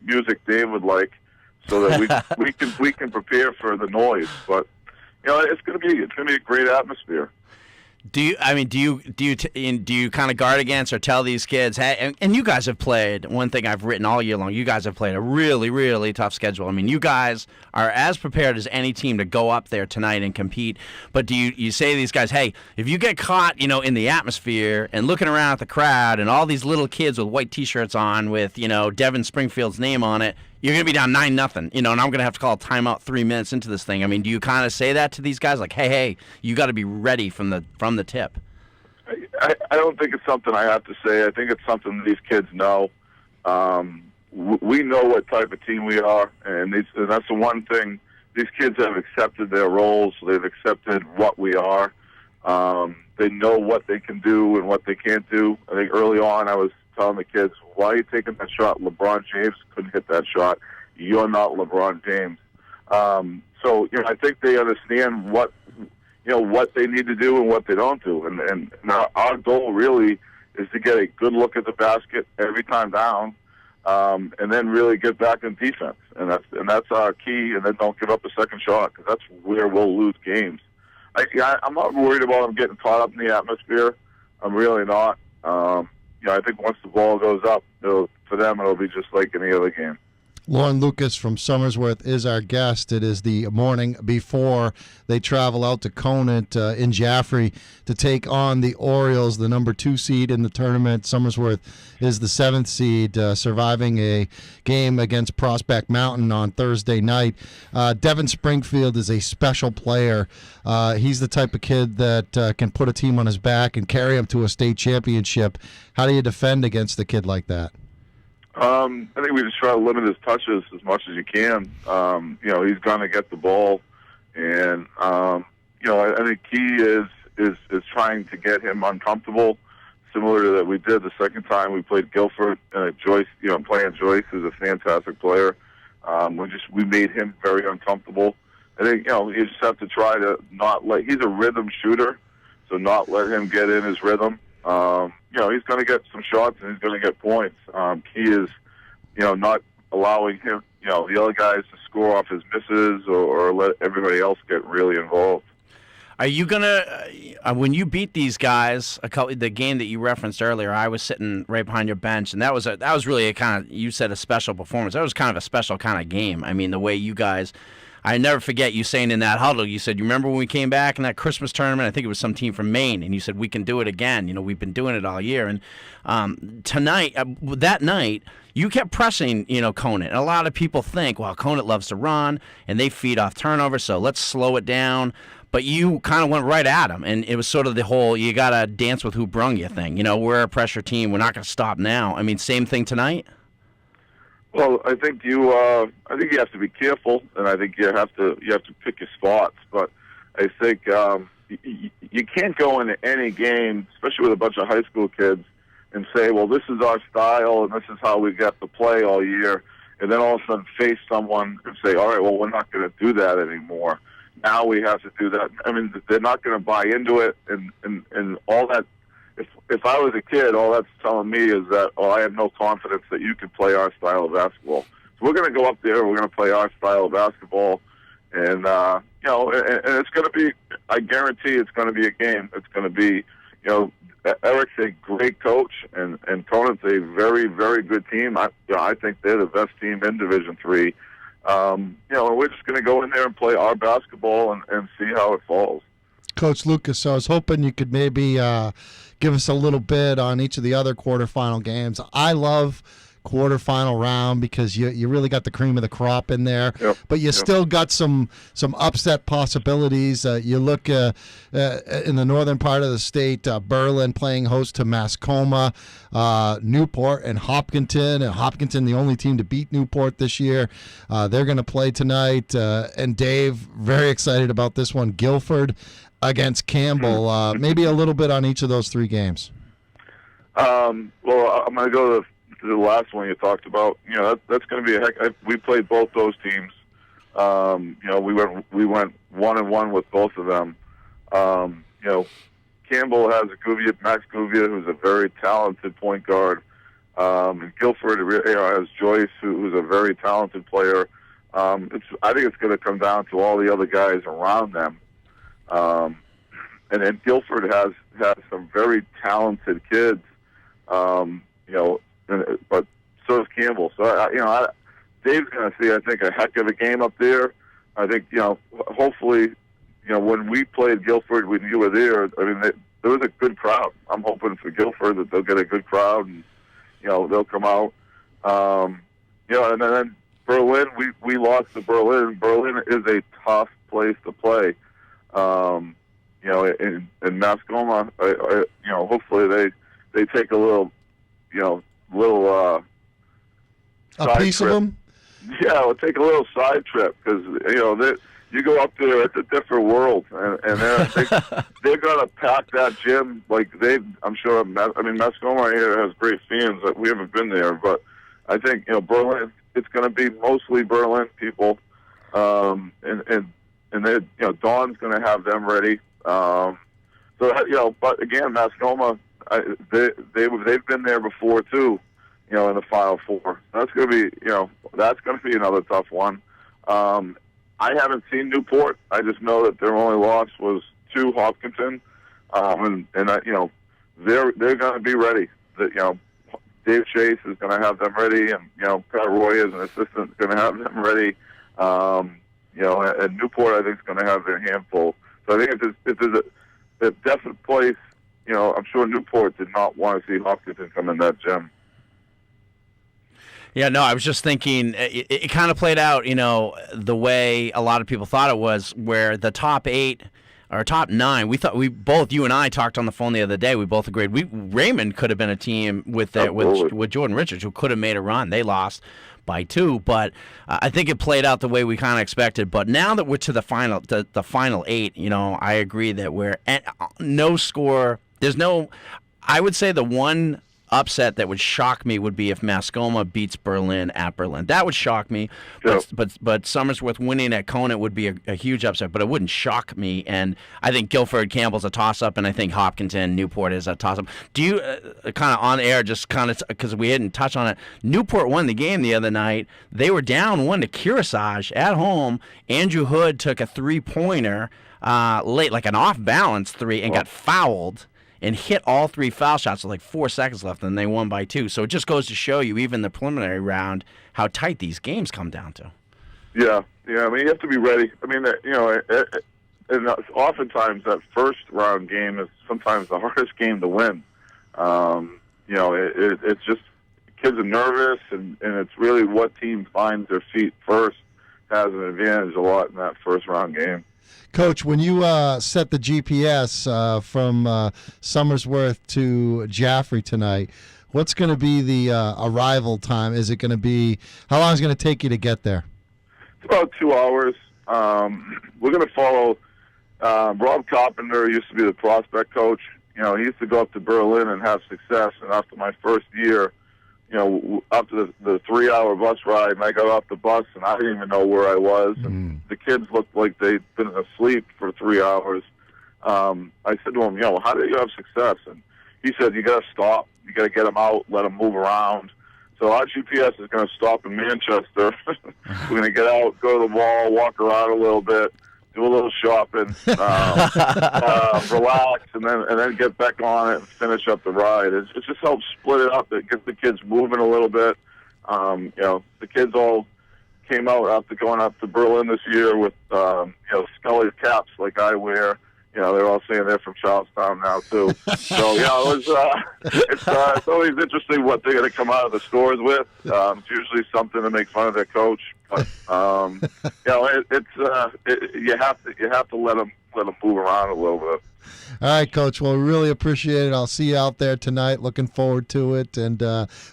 S12: music Dave would like, so that we can prepare for the noise. But it's going to be a great atmosphere.
S6: Do you kind of guard against or tell these kids, hey, and you guys have played, one thing I've written all year long, you guys have played a really, really tough schedule. I mean, you guys are as prepared as any team to go up there tonight and compete. But do you say to these guys, hey, if you get caught, in the atmosphere and looking around at the crowd and all these little kids with white T-shirts on with, Devin Springfield's name on it, you're going to be down 9-0, and I'm going to have to call a timeout 3 minutes into this thing. I mean, do you kind of say that to these guys, like, hey, you got to be ready from the tip?
S12: I don't think it's something I have to say. I think it's something these kids know. We know what type of team we are, and that's the one thing. These kids have accepted their roles. They've accepted what we are. They know what they can do and what they can't do. I think early on I was telling the kids, why are you taking that shot? LeBron James couldn't hit that shot. You're not LeBron James. So I think they understand what they need to do and what they don't do. And our goal really is to get a good look at the basket every time down, and then really get back in defense. And that's our key. And then don't give up a second shot, because that's where we'll lose games. I'm not worried about them getting caught up in the atmosphere. I'm really not. I think once the ball goes up, for them it'll be just like any other game.
S8: Lauren Lucas from Somersworth is our guest. It is the morning before they travel out to Conant in Jaffrey to take on the Orioles, the number 2 seed in the tournament. Somersworth is the 7th seed, surviving a game against Prospect Mountain on Thursday night. Devin Springfield is a special player. He's the type of kid that can put a team on his back and carry him to a state championship. How do you defend against a kid like that?
S12: I think we just try to limit his touches as much as you can. He's going to get the ball, and I think key is trying to get him uncomfortable, similar to that we did the second time we played Guilford. Joyce, playing Joyce is a fantastic player. We made him very uncomfortable. I think you just have to try to not let. He's a rhythm shooter, so not let him get in his rhythm. He's going to get some shots and he's going to get points. Key is, not allowing him, the other guys to score off his misses or let everybody else get really involved.
S6: Are you gonna when you beat these guys? The game that you referenced earlier, I was sitting right behind your bench, and that was really a kind of, you said, a special performance. That was kind of a special kind of game. I mean, the way you guys. I never forget you saying in that huddle, you said, you remember when we came back in that Christmas tournament? I think it was some team from Maine, and you said, we can do it again. We've been doing it all year. And tonight, that night, you kept pressing, Conant. And a lot of people think, well, Conant loves to run, and they feed off turnovers, so let's slow it down. But you kind of went right at him, and it was sort of the whole, you got to dance with who brung you thing. We're a pressure team. We're not going to stop now. I mean, same thing tonight?
S12: Well, I think you have to be careful, and I think you have to pick your spots. But I think you can't go into any game, especially with a bunch of high school kids, and say, well, this is our style and this is how we get to play all year, and then all of a sudden face someone and say, all right, well, we're not going to do that anymore. Now we have to do that. I mean, they're not going to buy into it, and all that. If I was a kid, all that's telling me is that, I have no confidence that you can play our style of basketball. So we're going to go up there, we're going to play our style of basketball, and and it's going to be, I guarantee it's going to be a game. It's going to be, Eric's a great coach, and Conant's a very, very good team. I think they're the best team in Division III. And we're just going to go in there and play our basketball and see how it falls.
S8: Coach Lucas, I was hoping you could maybe give us a little bit on each of the other quarterfinal games. I love quarterfinal round because you really got the cream of the crop in there, but you still got some upset possibilities. You look in the northern part of the state, Berlin playing host to Mascoma, Newport and Hopkinton. And Hopkinton, the only team to beat Newport this year. They're going to play tonight. And Dave, very excited about this one, Guilford against Campbell. Maybe a little bit on each of those 3 games.
S12: Well, I'm going to go to the last one you talked about. That's going to be a heck. We played both those teams. We went 1-1 with both of them. Campbell has Max Guvia, who's a very talented point guard. And Guilford has Joyce, who's a very talented player. I think it's going to come down to all the other guys around them. And then Guilford has some very talented kids, but so does Campbell. So Dave's going to see, I think, a heck of a game up there. I think, hopefully, when we played Guilford, when you were there, I mean, there was a good crowd. I'm hoping for Guilford that they'll get a good crowd and they'll come out. And then Berlin, we lost to Berlin. Berlin is a tough place to play. In Mascoma, hopefully they take a little
S8: a piece
S12: trip.
S8: of them.
S12: Yeah, we'll take a little side trip because you go up there, it's a different world, and they're gonna pack that gym like I'm sure. I mean, Mascoma here has great fans. That we haven't been there, but I think Berlin. It's going to be mostly Berlin people, and they, Dawn's going to have them ready. But again, Mascoma, they've been there before too, in the Final Four. That's going to be another tough one. I haven't seen Newport. I just know that their only loss was to Hopkinton, and they're going to be ready. Dave Chase is going to have them ready, and Pat Roy as an assistant is going to have them ready. And Newport I think is going to have their handful. So I think if there's a definite place, I'm sure Newport did not want to see Hopkinton come in that gym.
S6: Yeah, no, I was just thinking it kind of played out, the way a lot of people thought it was, where the top 8 or top 9, you and I talked on the phone the other day. We both agreed Raymond could have been a team with Jordan Richards who could have made a run. They lost by 2, but I think it played out the way we kind of expected. But now that we're to the final 8, I agree that we're at no score. I would say the one upset that would shock me would be if Mascoma beats Berlin at Berlin. That would shock me.
S12: Sure.
S6: But Somersworth winning at Conant would be a huge upset, but it wouldn't shock me. And I think Guilford Campbell's a toss-up, and I think Hopkinton Newport is a toss-up. Do you kind of on air, just kind of because we didn't touch on it, Newport won the game the other night. They were down 1 to Kearsarge at home. Andrew Hood took a 3-pointer late, like an off-balance 3, and got fouled and hit all 3 foul shots with like 4 seconds left, and they won by 2. So it just goes to show you, even the preliminary round, how tight these games come down to.
S12: Yeah. I mean, you have to be ready. I mean, and oftentimes that first round game is sometimes the hardest game to win. It's just kids are nervous, and it's really what team finds their feet first has an advantage a lot in that first round game.
S8: Coach, when you set the GPS from Somersworth to Jaffrey tonight, what's going to be the arrival time? Is it going to be – how long is it going to take you to get there?
S12: It's about 2 hours. We're going to follow Rob Carpenter used to be the prospect coach. He used to go up to Berlin and have success, and after my first year, after the 3-hour bus ride, and I got off the bus, and I didn't even know where I was. And the kids looked like they'd been asleep for 3 hours. I said to him, how do you have success? And he said, you got to stop. You got to get them out, let them move around. So our GPS is going to stop in Manchester. We're going to get out, go to the mall, walk around a little bit, do a little shopping, relax, and then get back on it and finish up the ride. It just helps split it up. It gets the kids moving a little bit. The kids all came out after going up to Berlin this year with Scully caps like I wear. They're all saying they're from Charlestown now too. So it's always interesting what they're going to come out of the stores with. It's usually something to make fun of their coach. But you have to let them move around a little bit.
S8: All right, Coach. Well, we really appreciate it. I'll see you out there tonight. Looking forward to it, and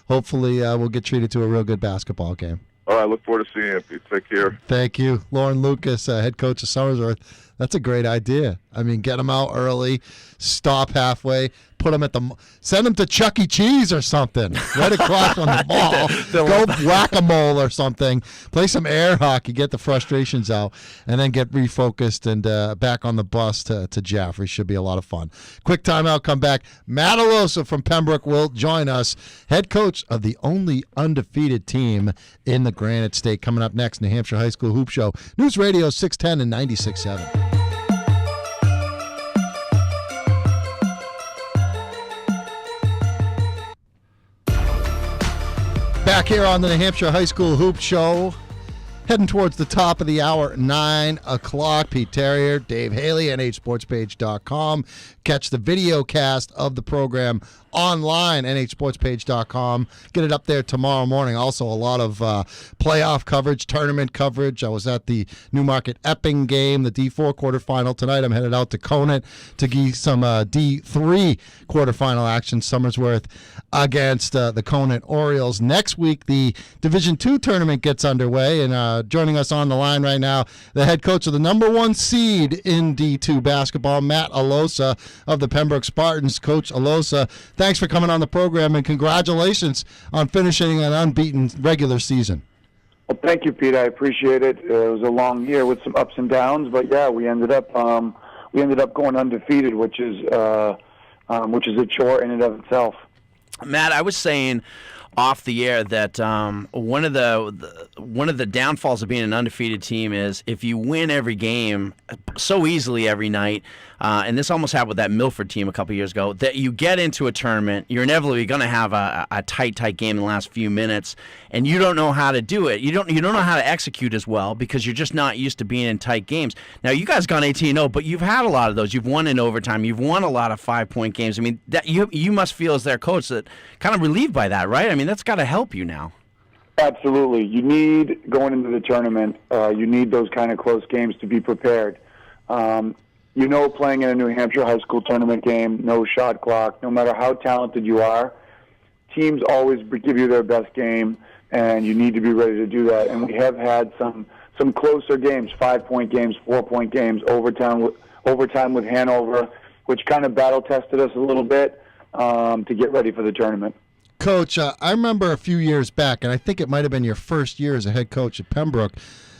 S8: hopefully we'll get treated to a real good basketball game.
S12: All right, look forward to seeing you. Take care.
S8: Thank you, Lauren Lucas, head coach of Somersworth. That's a great idea. I mean, get them out early, stop halfway, put them send them to Chuck E. Cheese or something, right across on the ball. Go whack-a-mole or something. Play some air hockey, get the frustrations out, and then get refocused and back on the bus to Jaffrey. Should be a lot of fun. Quick timeout, come back. Matt Alosa from Pembroke will join us, head coach of the only undefeated team in the Granite State. Coming up next, New Hampshire High School Hoop Show. News Radio 610 and 96.7. Back here on the New Hampshire High School Hoop Show, heading towards the top of the hour, 9 o'clock. Pete Terrier, Dave Haley, NHSportsPage.com. Catch the video cast of the program online, nhsportspage.com. Get it up there tomorrow morning. Also, a lot of playoff coverage, tournament coverage. I was at the Newmarket Epping game, the D4 quarterfinal tonight. I'm headed out to Conant to get some D3 quarterfinal action. Summersworth against the Conant Orioles. Next week, the Division II tournament gets underway, and joining us on the line right now, the head coach of the number 1 seed in D2 basketball, Matt Alosa of the Pembroke Spartans. Coach Alosa, thanks for coming on the program, and congratulations on finishing an unbeaten regular season.
S13: Well, thank you, Pete. I appreciate it. It was a long year with some ups and downs, but yeah, we ended up going undefeated, which is a chore in and of itself.
S6: Matt, I was saying off the air that one of the downfalls of being an undefeated team is if you win every game so easily every night, and this almost happened with that Milford team a couple years ago, that you get into a tournament, you're inevitably going to have a tight game in the last few minutes, and you don't know how to do it. You don't know how to execute as well because you're just not used to being in tight games. Now, you guys gone 18-0, but you've had a lot of those. You've won in overtime. You've won a lot of 5-point games. I mean, that you must feel as their coach that kind of relieved by that, right? I mean, that's got to help you now.
S13: Absolutely. You need, going into the tournament, you need those kind of close games to be prepared. Playing in a New Hampshire high school tournament game, no shot clock, no matter how talented you are, teams always give you their best game, and you need to be ready to do that. And we have had some closer games, 5-point games, 4-point games, overtime with Hanover, which kind of battle-tested us a little bit to get ready for the tournament.
S8: Coach, I remember a few years back, and I think it might have been your first year as a head coach at Pembroke,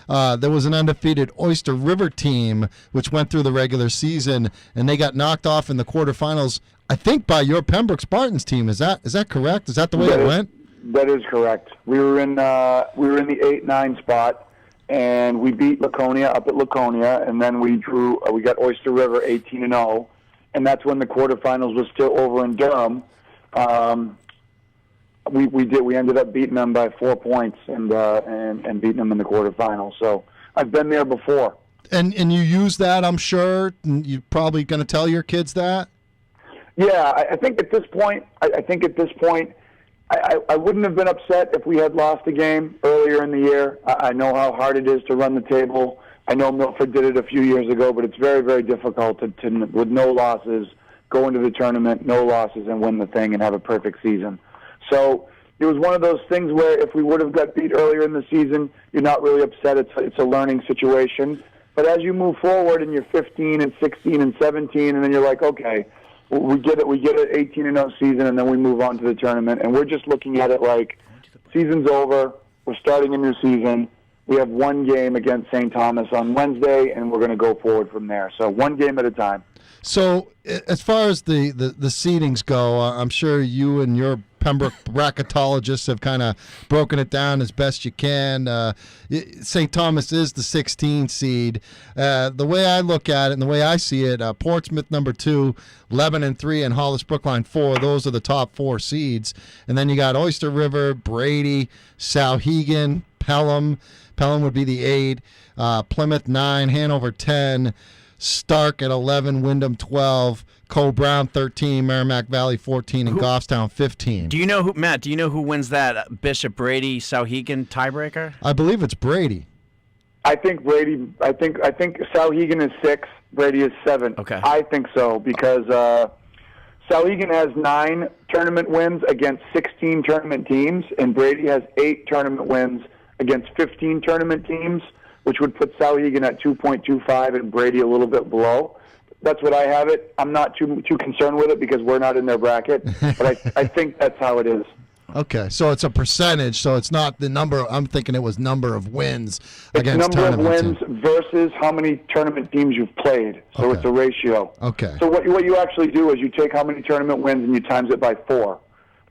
S8: there was an undefeated Oyster River team which went through the regular season, and they got knocked off in the quarterfinals, I think, by your Pembroke Spartans team. Is that correct? Is that the way it went?
S13: That is correct. We were in the 8-9 spot, and we beat Laconia up at Laconia, and then we got Oyster River 18-0, and that's when the quarterfinals was still over in Durham. We ended up beating them by 4 points and beating them in the quarterfinals. So I've been there before.
S8: And you use that, I'm sure. And you're probably going to tell your kids that.
S13: Yeah, I think at this point, I wouldn't have been upset if we had lost a game earlier in the year. I know how hard it is to run the table. I know Milford did it a few years ago, but it's very, very difficult to with no losses, go into the tournament, no losses, and win the thing and have a perfect season. So it was one of those things where if we would have got beat earlier in the season, you're not really upset. It's a learning situation. But as you move forward and you're 15 and 16 and 17, and then you're like, okay, we get it. We get an 18-0 season, and then we move on to the tournament. And we're just looking at it like season's over. We're starting a new season. We have one game against St. Thomas on Wednesday, and we're going to go forward from there. So one game at a time.
S8: So as far as the seedings go, I'm sure you and your Pembroke bracketologists have kind of broken it down as best you can. St. Thomas is the 16 seed. The way I look at it and the way I see it, Portsmouth number 2, Lebanon 3, and Hollis Brookline 4. Those are the top 4 seeds. And then you got Oyster River, Brady, Souhegan, Pelham. Pelham would be the 8. Plymouth 9, Hanover 10. Stark at 11, Wyndham 12, Cole-Brown 13, Merrimack Valley 14, and Goffstown 15.
S6: Do you know who, Matt? Do you know who wins that Bishop Brady Souhegan tiebreaker?
S8: I believe it's Brady.
S13: I think Brady. I think Souhegan is 6. Brady is 7.
S6: Okay.
S13: I think so because Souhegan has 9 tournament wins against 16 tournament teams, and Brady has 8 tournament wins against 15 tournament teams, which would put Souhegan at 2.25 and Brady a little bit below. That's what I have it. I'm not too concerned with it because we're not in their bracket, but I think that's how it is.
S8: Okay, so it's a percentage, so it's not the number. I'm thinking it was number of wins against
S13: number of
S8: tournament
S13: wins versus how many tournament teams you've played. So it's a ratio.
S8: Okay.
S13: So what you actually do is you take how many tournament wins and you times it by 4,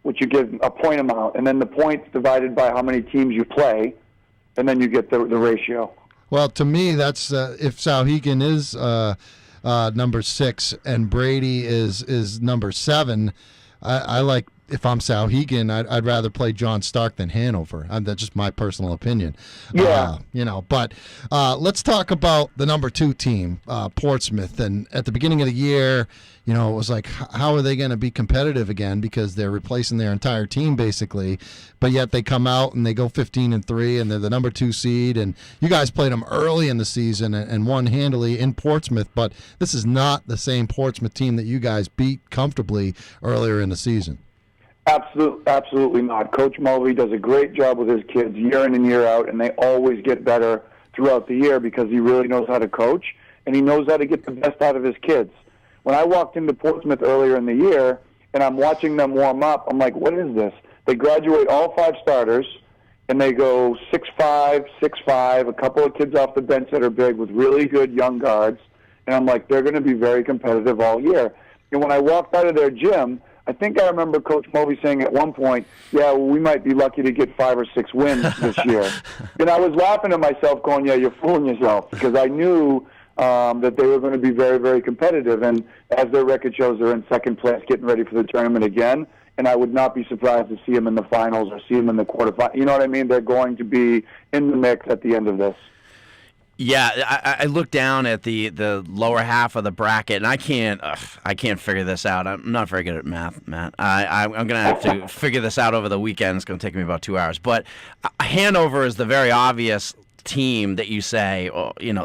S13: which you give a point amount, and then the points divided by how many teams you play, and then you get the ratio.
S8: Well, to me, that's if Souhegan is number 6 and Brady is number 7. I like if I'm Sauhegan, I'd rather play John Stark than Hanover. That's just my personal opinion.
S13: Yeah.
S8: But let's talk about the number 2 team, Portsmouth. And at the beginning of the year, it was like, how are they going to be competitive again? Because they're replacing their entire team basically. But yet they come out and they go 15-3, and they're the number 2 seed. And you guys played them early in the season and won handily in Portsmouth. But this is not the same Portsmouth team that you guys beat comfortably earlier in the season.
S13: Absolutely not. Coach Mulvey does a great job with his kids year in and year out, and they always get better throughout the year because he really knows how to coach, and he knows how to get the best out of his kids. When I walked into Portsmouth earlier in the year, and I'm watching them warm up, I'm like, what is this? They graduate all 5 starters, and they go 6'5", 6'5", a couple of kids off the bench that are big with really good young guards, and I'm like, they're going to be very competitive all year. And when I walked out of their gym, I think I remember Coach Mulvey saying at one point, we might be lucky to get 5 or 6 wins this year. And I was laughing to myself going, you're fooling yourself, because I knew that they were going to be very, very competitive. And as their record shows, they're in second place getting ready for the tournament again. And I would not be surprised to see them in the finals or see them in the quarterfinals. You know what I mean? They're going to be in the mix at the end of this.
S6: Yeah, I look down at the lower half of the bracket, and I can't figure this out. I'm not very good at math, Matt. I'm going to have to figure this out over the weekend. It's going to take me about 2 hours. But Hanover is the very obvious team that you say,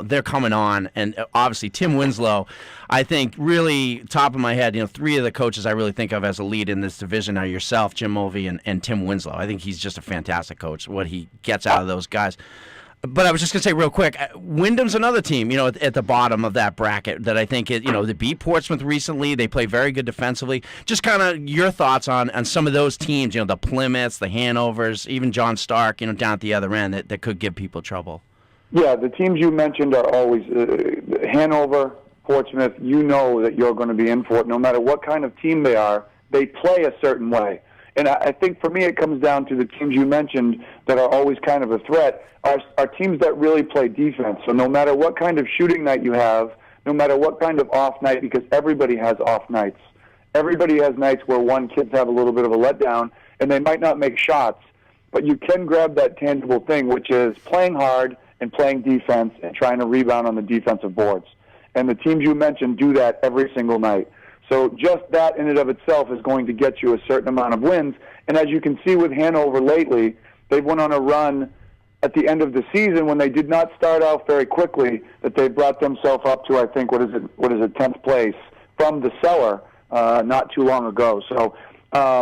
S6: they're coming on. And obviously Tim Winslow, I think really top of my head, 3 of the coaches I really think of as a lead in this division are yourself, Jim Mulvey, and Tim Winslow. I think he's just a fantastic coach, what he gets out of those guys. But I was just going to say real quick, Wyndham's another team, at the bottom of that bracket that I think, they beat Portsmouth recently. They play very good defensively. Just kind of your thoughts on some of those teams, the Plymouths, the Hanovers, even John Stark, down at the other end that could give people trouble.
S13: Yeah, the teams you mentioned are always Hanover, Portsmouth. You know that you're going to be in for it. No matter what kind of team they are, they play a certain way. And I think for me it comes down to the teams you mentioned that are always kind of a threat are teams that really play defense. So no matter what kind of shooting night you have, no matter what kind of off night, because everybody has off nights. Everybody has nights where one kids have a little bit of a letdown and they might not make shots, but you can grab that tangible thing, which is playing hard and playing defense and trying to rebound on the defensive boards. And the teams you mentioned do that every single night. So just that in and of itself is going to get you a certain amount of wins. And as you can see with Hanover lately, they went on a run at the end of the season when they did not start out very quickly, that they brought themselves up to, I think, 10th place from the cellar not too long ago. So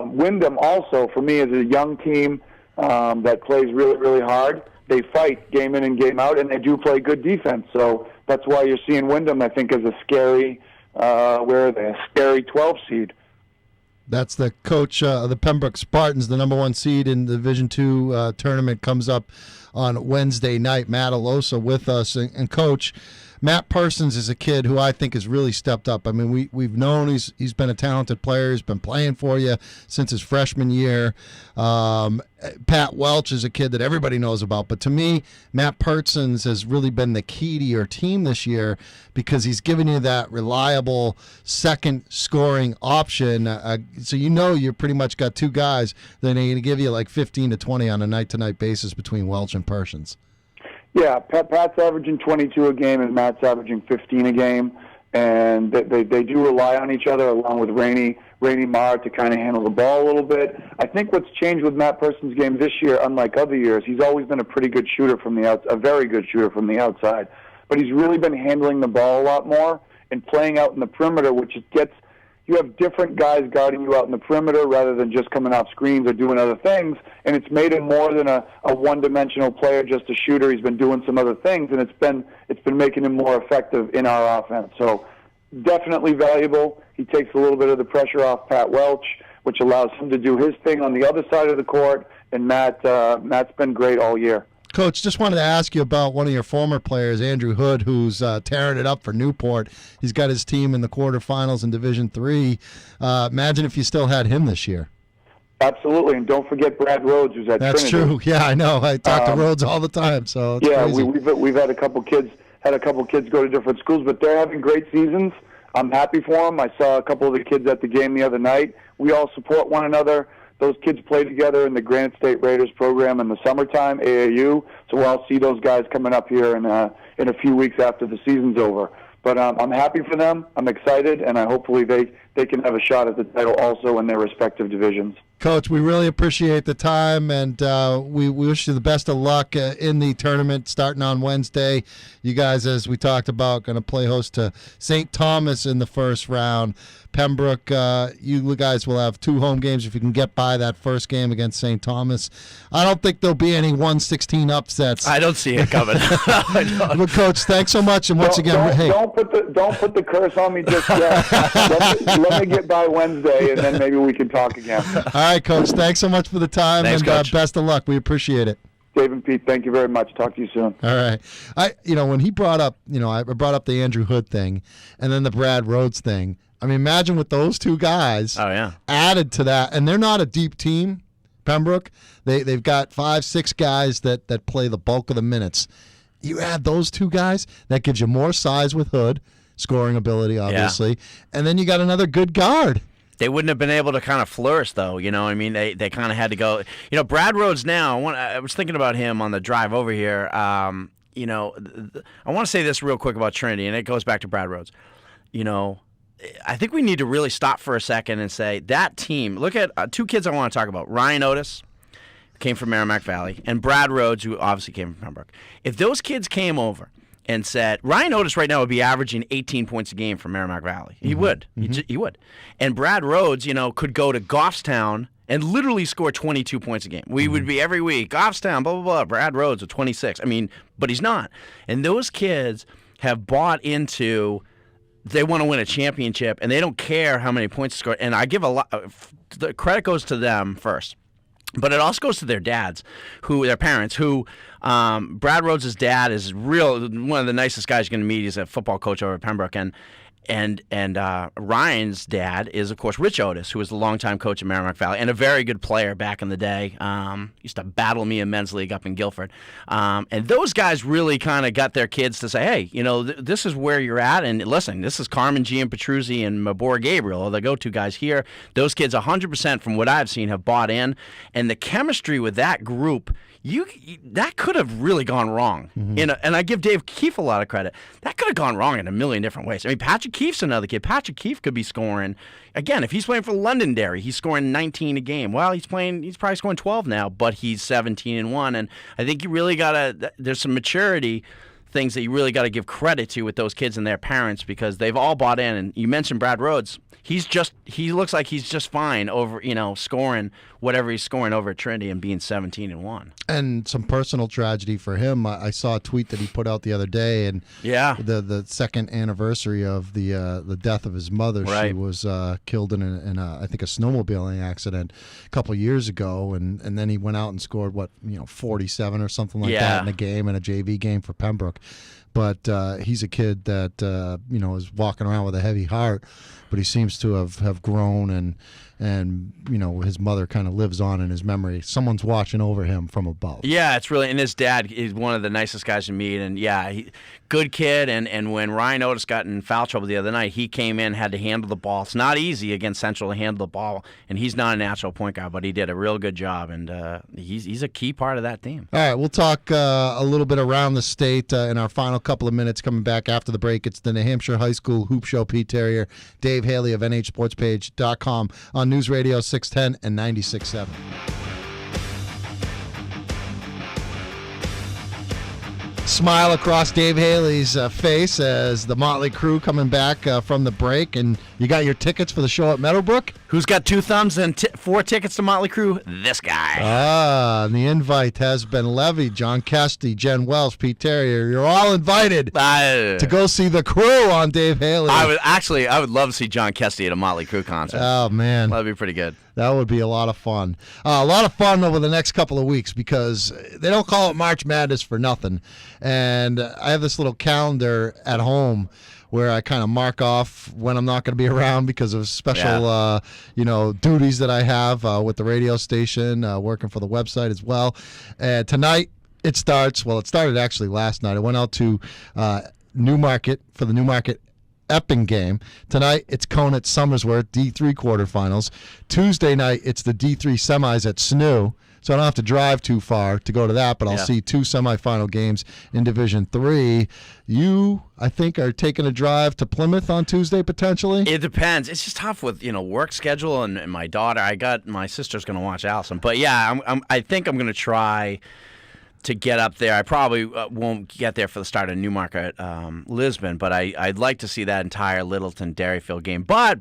S13: Wyndham also, for me, is a young team that plays really, really hard. They fight game in and game out, and they do play good defense. So that's why you're seeing Wyndham, I think, as a scary, a scary 12 seed.
S8: That's the coach of the Pembroke Spartans, the number 1 seed in the Division II tournament, comes up on Wednesday night. Matt Alosa with us. And Coach, Matt Persons is a kid who I think has really stepped up. I mean, we've known he's been a talented player. He's been playing for you since his freshman year. Pat Welch is a kid that everybody knows about. But to me, Matt Persons has really been the key to your team this year because he's given you that reliable second scoring option. So you pretty much got 2 guys that are going to give you like 15 to 20 on a night-to-night basis between Welch and Persons.
S13: Yeah, Pat's averaging 22 a game and Matt's averaging 15 a game, and they do rely on each other along with Rainey Marr to kind of handle the ball a little bit. I think what's changed with Matt Persons' game this year, unlike other years, he's always been a pretty good shooter from the outside, a very good shooter from the outside, but he's really been handling the ball a lot more and playing out in the perimeter, which you have different guys guarding you out in the perimeter rather than just coming off screens or doing other things, and it's made him more than a one-dimensional player, just a shooter. He's been doing some other things, and it's been making him more effective in our offense. So definitely valuable. He takes a little bit of the pressure off Pat Welch, which allows him to do his thing on the other side of the court, and Matt's been great all year.
S8: Coach, just wanted to ask you about one of your former players, Andrew Hood, who's tearing it up for Newport. He's got his team in the quarterfinals in Division III. Imagine if you still had him this year.
S13: Absolutely, and don't forget Brad Rhodes, who's at
S8: That's
S13: Trinity.
S8: True. Yeah, I know. I talk to Rhodes all the time, so it's
S13: yeah,
S8: crazy.
S13: we've had a couple kids go to different schools, but they're having great seasons. I'm happy for them. I saw a couple of the kids at the game the other night. We all support one another. Those kids play together in the Granite State Raiders program in the summertime, AAU. So I'll see those guys coming up here in a few weeks after the season's over. But I'm happy for them. I'm excited, and hopefully they can have a shot at the title also in their respective divisions.
S8: Coach, we really appreciate the time, and we wish you the best of luck in the tournament starting on Wednesday. You guys, as we talked about, going to play host to St. Thomas in the first round. Pembroke, you guys will have 2 home games if you can get by that first game against St. Thomas. I don't think there'll be any 1-16 upsets.
S6: I don't see it coming.
S8: But Coach, thanks so much, and once again, hey,
S13: don't put the curse on me just yet. let me get by Wednesday, and then maybe we can talk again.
S8: All right, Coach. Thanks so much for the time,
S6: Thanks,
S8: and best of luck. We appreciate it.
S13: Dave and Pete, thank you very much. Talk to you soon.
S8: All right. When he brought up, I brought up the Andrew Hood thing, and then the Brad Rhodes thing. I mean, imagine with those 2 guys added to that, and they're not a deep team, Pembroke. They've got 5-6 guys that play the bulk of the minutes. You add those 2 guys, that gives you more size with Hood, scoring ability, obviously, and then you got another good guard.
S6: They wouldn't have been able to kind of flourish, though. I mean, they kind of had to go. Brad Rhodes now, I was thinking about him on the drive over here. I want to say this real quick about Trinity, and it goes back to Brad Rhodes. I think we need to really stop for a second and say that team, look at 2 kids I want to talk about. Ryan Otis, who came from Merrimack Valley, and Brad Rhodes, who obviously came from Pembroke. If those kids came over and said, Ryan Otis right now would be averaging 18 points a game from Merrimack Valley. He would. He would. And Brad Rhodes, could go to Goffstown and literally score 22 points a game. We would be every week, Goffstown, blah, blah, blah. Brad Rhodes with 26. I mean, but he's not. And those kids have bought into, they want to win a championship, and they don't care how many points to score. And I give a lot, the credit goes to them first. But it also goes to their dads, their parents, who Brad Rhodes' dad is one of the nicest guys you're going to meet. He's a football coach over at Pembroke. And Ryan's dad is, of course, Rich Otis, who was the longtime coach at Merrimack Valley and a very good player back in the day. Used to battle me in men's league up in Guilford. And those guys really kind of got their kids to say, hey, this is where you're at. And listen, this is Carmen G. and Petruzzi and Mabor Gabriel, are the go-to guys here. Those kids, 100% from what I've seen, have bought in. And the chemistry with that group, that could have really gone wrong. And I give Dave Keefe a lot of credit. That could have gone wrong in a million different ways. I mean, Patrick Keefe's another kid. Patrick Keefe could be scoring. Again, if he's playing for Londonderry, he's scoring 19 a game. Well, he's probably scoring 12 now, but he's 17-1. And I think you really there's some maturity things that you really got to give credit to with those kids and their parents, because they've all bought in. And you mentioned Brad Rhodes. He looks like he's just fine over, scoring whatever he's scoring over at Trinity and being 17-1.
S8: And some personal tragedy for him. I saw a tweet that he put out the other day, and the second anniversary of the death of his mother. Right. She was killed in I think a snowmobiling accident a couple years ago, and then he went out and scored 47 or something like that in a game, in a JV game for Pembroke. But he's a kid that is walking around with a heavy heart, but he seems to have grown, and his mother kind of lives on in his memory. Someone's watching over him from above. Yeah,
S6: it's really, and his dad is one of the nicest guys to meet, and good kid. And when Ryan Otis got in foul trouble the other night, he came in, had to handle the ball. It's not easy against Central to handle the ball, and he's not a natural point guard, but he did a real good job, and he's a key part of that team.
S8: All right, we'll talk a little bit around the state in our final couple of minutes coming back after the break. It's the New Hampshire High School Hoop Show. Pete Terrier, Dave Haley of NHSportsPage.com on News Radio 610 and 96.7. Smile across Dave Haley's face as the Motley Crew coming back from the break. And you got your tickets for the show at Meadowbrook?
S6: Who's got 2 thumbs and 4 tickets to Motley Crew? This guy.
S8: And the invite has been levied. John Kesty, Jen Wells, Pete Terrier, you're all invited to go see the Crew on Dave Haley.
S6: I would love to see John Kesty at a Motley Crew concert.
S8: Oh, man.
S6: That'd be pretty good.
S8: That would be a lot of fun. A lot of fun over the next couple of weeks, because they don't call it March Madness for nothing. And I have this little calendar at home where I kind of mark off when I'm not going to be around because of special, duties that I have with the radio station, working for the website as well. And tonight it starts. Well, it started actually last night. I went out to Newmarket for the Newmarket Epping game. Tonight, it's Conant Somersworth, D3 quarterfinals. Tuesday night, it's the D3 semis at SNU. So I don't have to drive too far to go to that, but I'll see 2 semifinal games in Division 3. You, I think, are taking a drive to Plymouth on Tuesday, potentially?
S6: It depends. It's just tough with, work schedule and my daughter. My sister's going to watch Allison. But, yeah, I think I'm going to try to get up there. I probably won't get there for the start of Newmarket, Lisbon, but I'd like to see that entire Littleton-Derryfield game. But,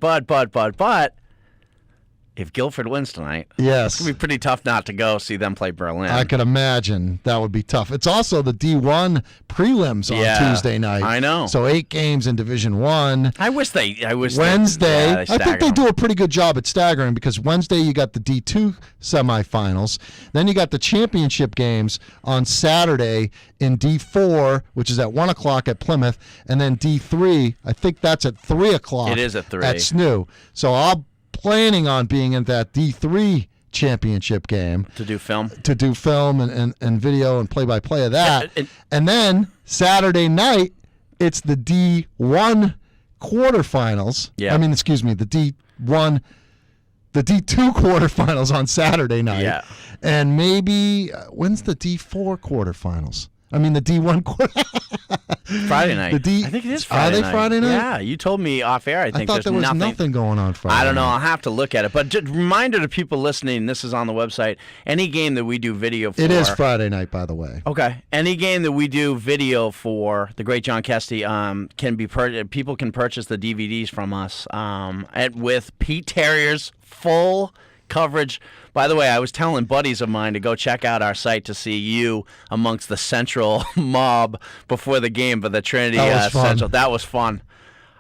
S6: if Guilford wins tonight,
S8: yes,
S6: it's going to be pretty tough not to go see them play Berlin.
S8: I could imagine that would be tough. It's also the D1 prelims on Tuesday night.
S6: I know.
S8: So 8 games in Division 1.
S6: I wish
S8: Wednesday,
S6: they
S8: I think they do a pretty good job at staggering because Wednesday you got the D2 semifinals. Then you got the championship games on Saturday in D4, which is at 1 o'clock at Plymouth. And then D3, I think that's at 3 o'clock.
S6: It is at 3.
S8: At SNU. So I'll planning on being in that D3 championship game
S6: to do film
S8: and video and play-by-play of that. And then Saturday night, it's the D1 quarterfinals.
S6: Yeah.
S8: I mean, excuse me, the D2 quarterfinals on Saturday night.
S6: Yeah.
S8: And maybe when's the D4 quarterfinals? I mean, the D1
S6: Friday night. I think it is Friday night.
S8: Are they Friday night?
S6: Yeah, you told me off air. I think
S8: thought there was nothing going on Friday
S6: I don't know.
S8: night.
S6: I'll have to look at it. But just reminder to people listening, this is on the website, any game that we do video for.
S8: It is Friday night, by the way.
S6: Okay. Any game that we do video for, the great John Kesty, can be people can purchase the DVDs from us with Pete Terrier's full coverage. By the way, I was telling buddies of mine to go check out our site to see you amongst the Central mob before the game, but the Trinity Central. That was fun.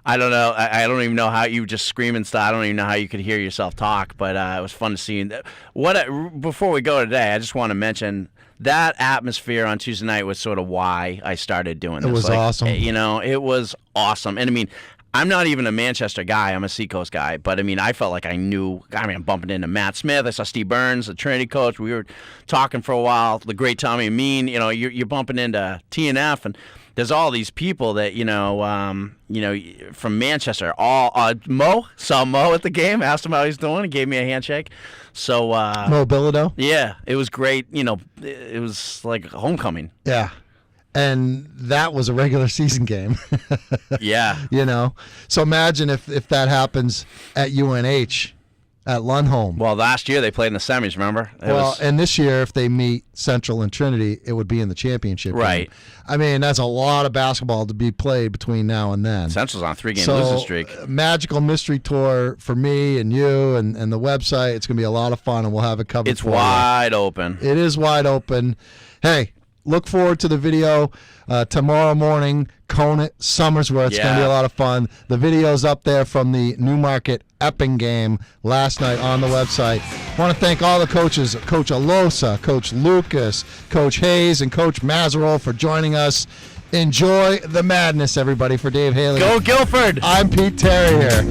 S6: I don't know. I don't even know how you just scream and stuff. I don't even know how you could hear yourself talk, but it was fun to see you. Before we go today, I just want to mention that atmosphere on Tuesday night was sort of why I started doing this.
S8: It was awesome.
S6: It was awesome. And I mean, I'm not even a Manchester guy. I'm a Seacoast guy. But, I mean, I felt like I'm bumping into Matt Smith. I saw Steve Burns, the Trinity coach. We were talking for a while. The great Tommy Amin. You're bumping into TNF. And there's all these people that, from Manchester. Mo, saw Mo at the game. Asked him how he's doing. He gave me a handshake. So
S8: Mo Bilodeau?
S6: Yeah, it was great. It was like homecoming.
S8: Yeah. And that was a regular season game.
S6: Yeah.
S8: So imagine if that happens at UNH, at Lundholm.
S6: Well, last year they played in the semis, remember?
S8: And this year, if they meet Central and Trinity, it would be in the championship
S6: right.
S8: game. I mean, that's a lot of basketball to be played between now and then.
S6: Central's on a 3-game losing streak.
S8: Magical mystery tour for me and you and the website. It's going to be a lot of fun, and we'll have it covered
S6: It's wide open.
S8: It is wide open. Hey, look forward to the video tomorrow morning. Conant, Somersworth. It's going to be a lot of fun. The video's up there from the Newmarket Epping game last night on the website. I want to thank all the coaches, Coach Alosa, Coach Lucas, Coach Hayes, and Coach Mazarol for joining us. Enjoy the madness, everybody. For Dave Haley.
S6: Go Guilford!
S8: I'm Pete Terrier.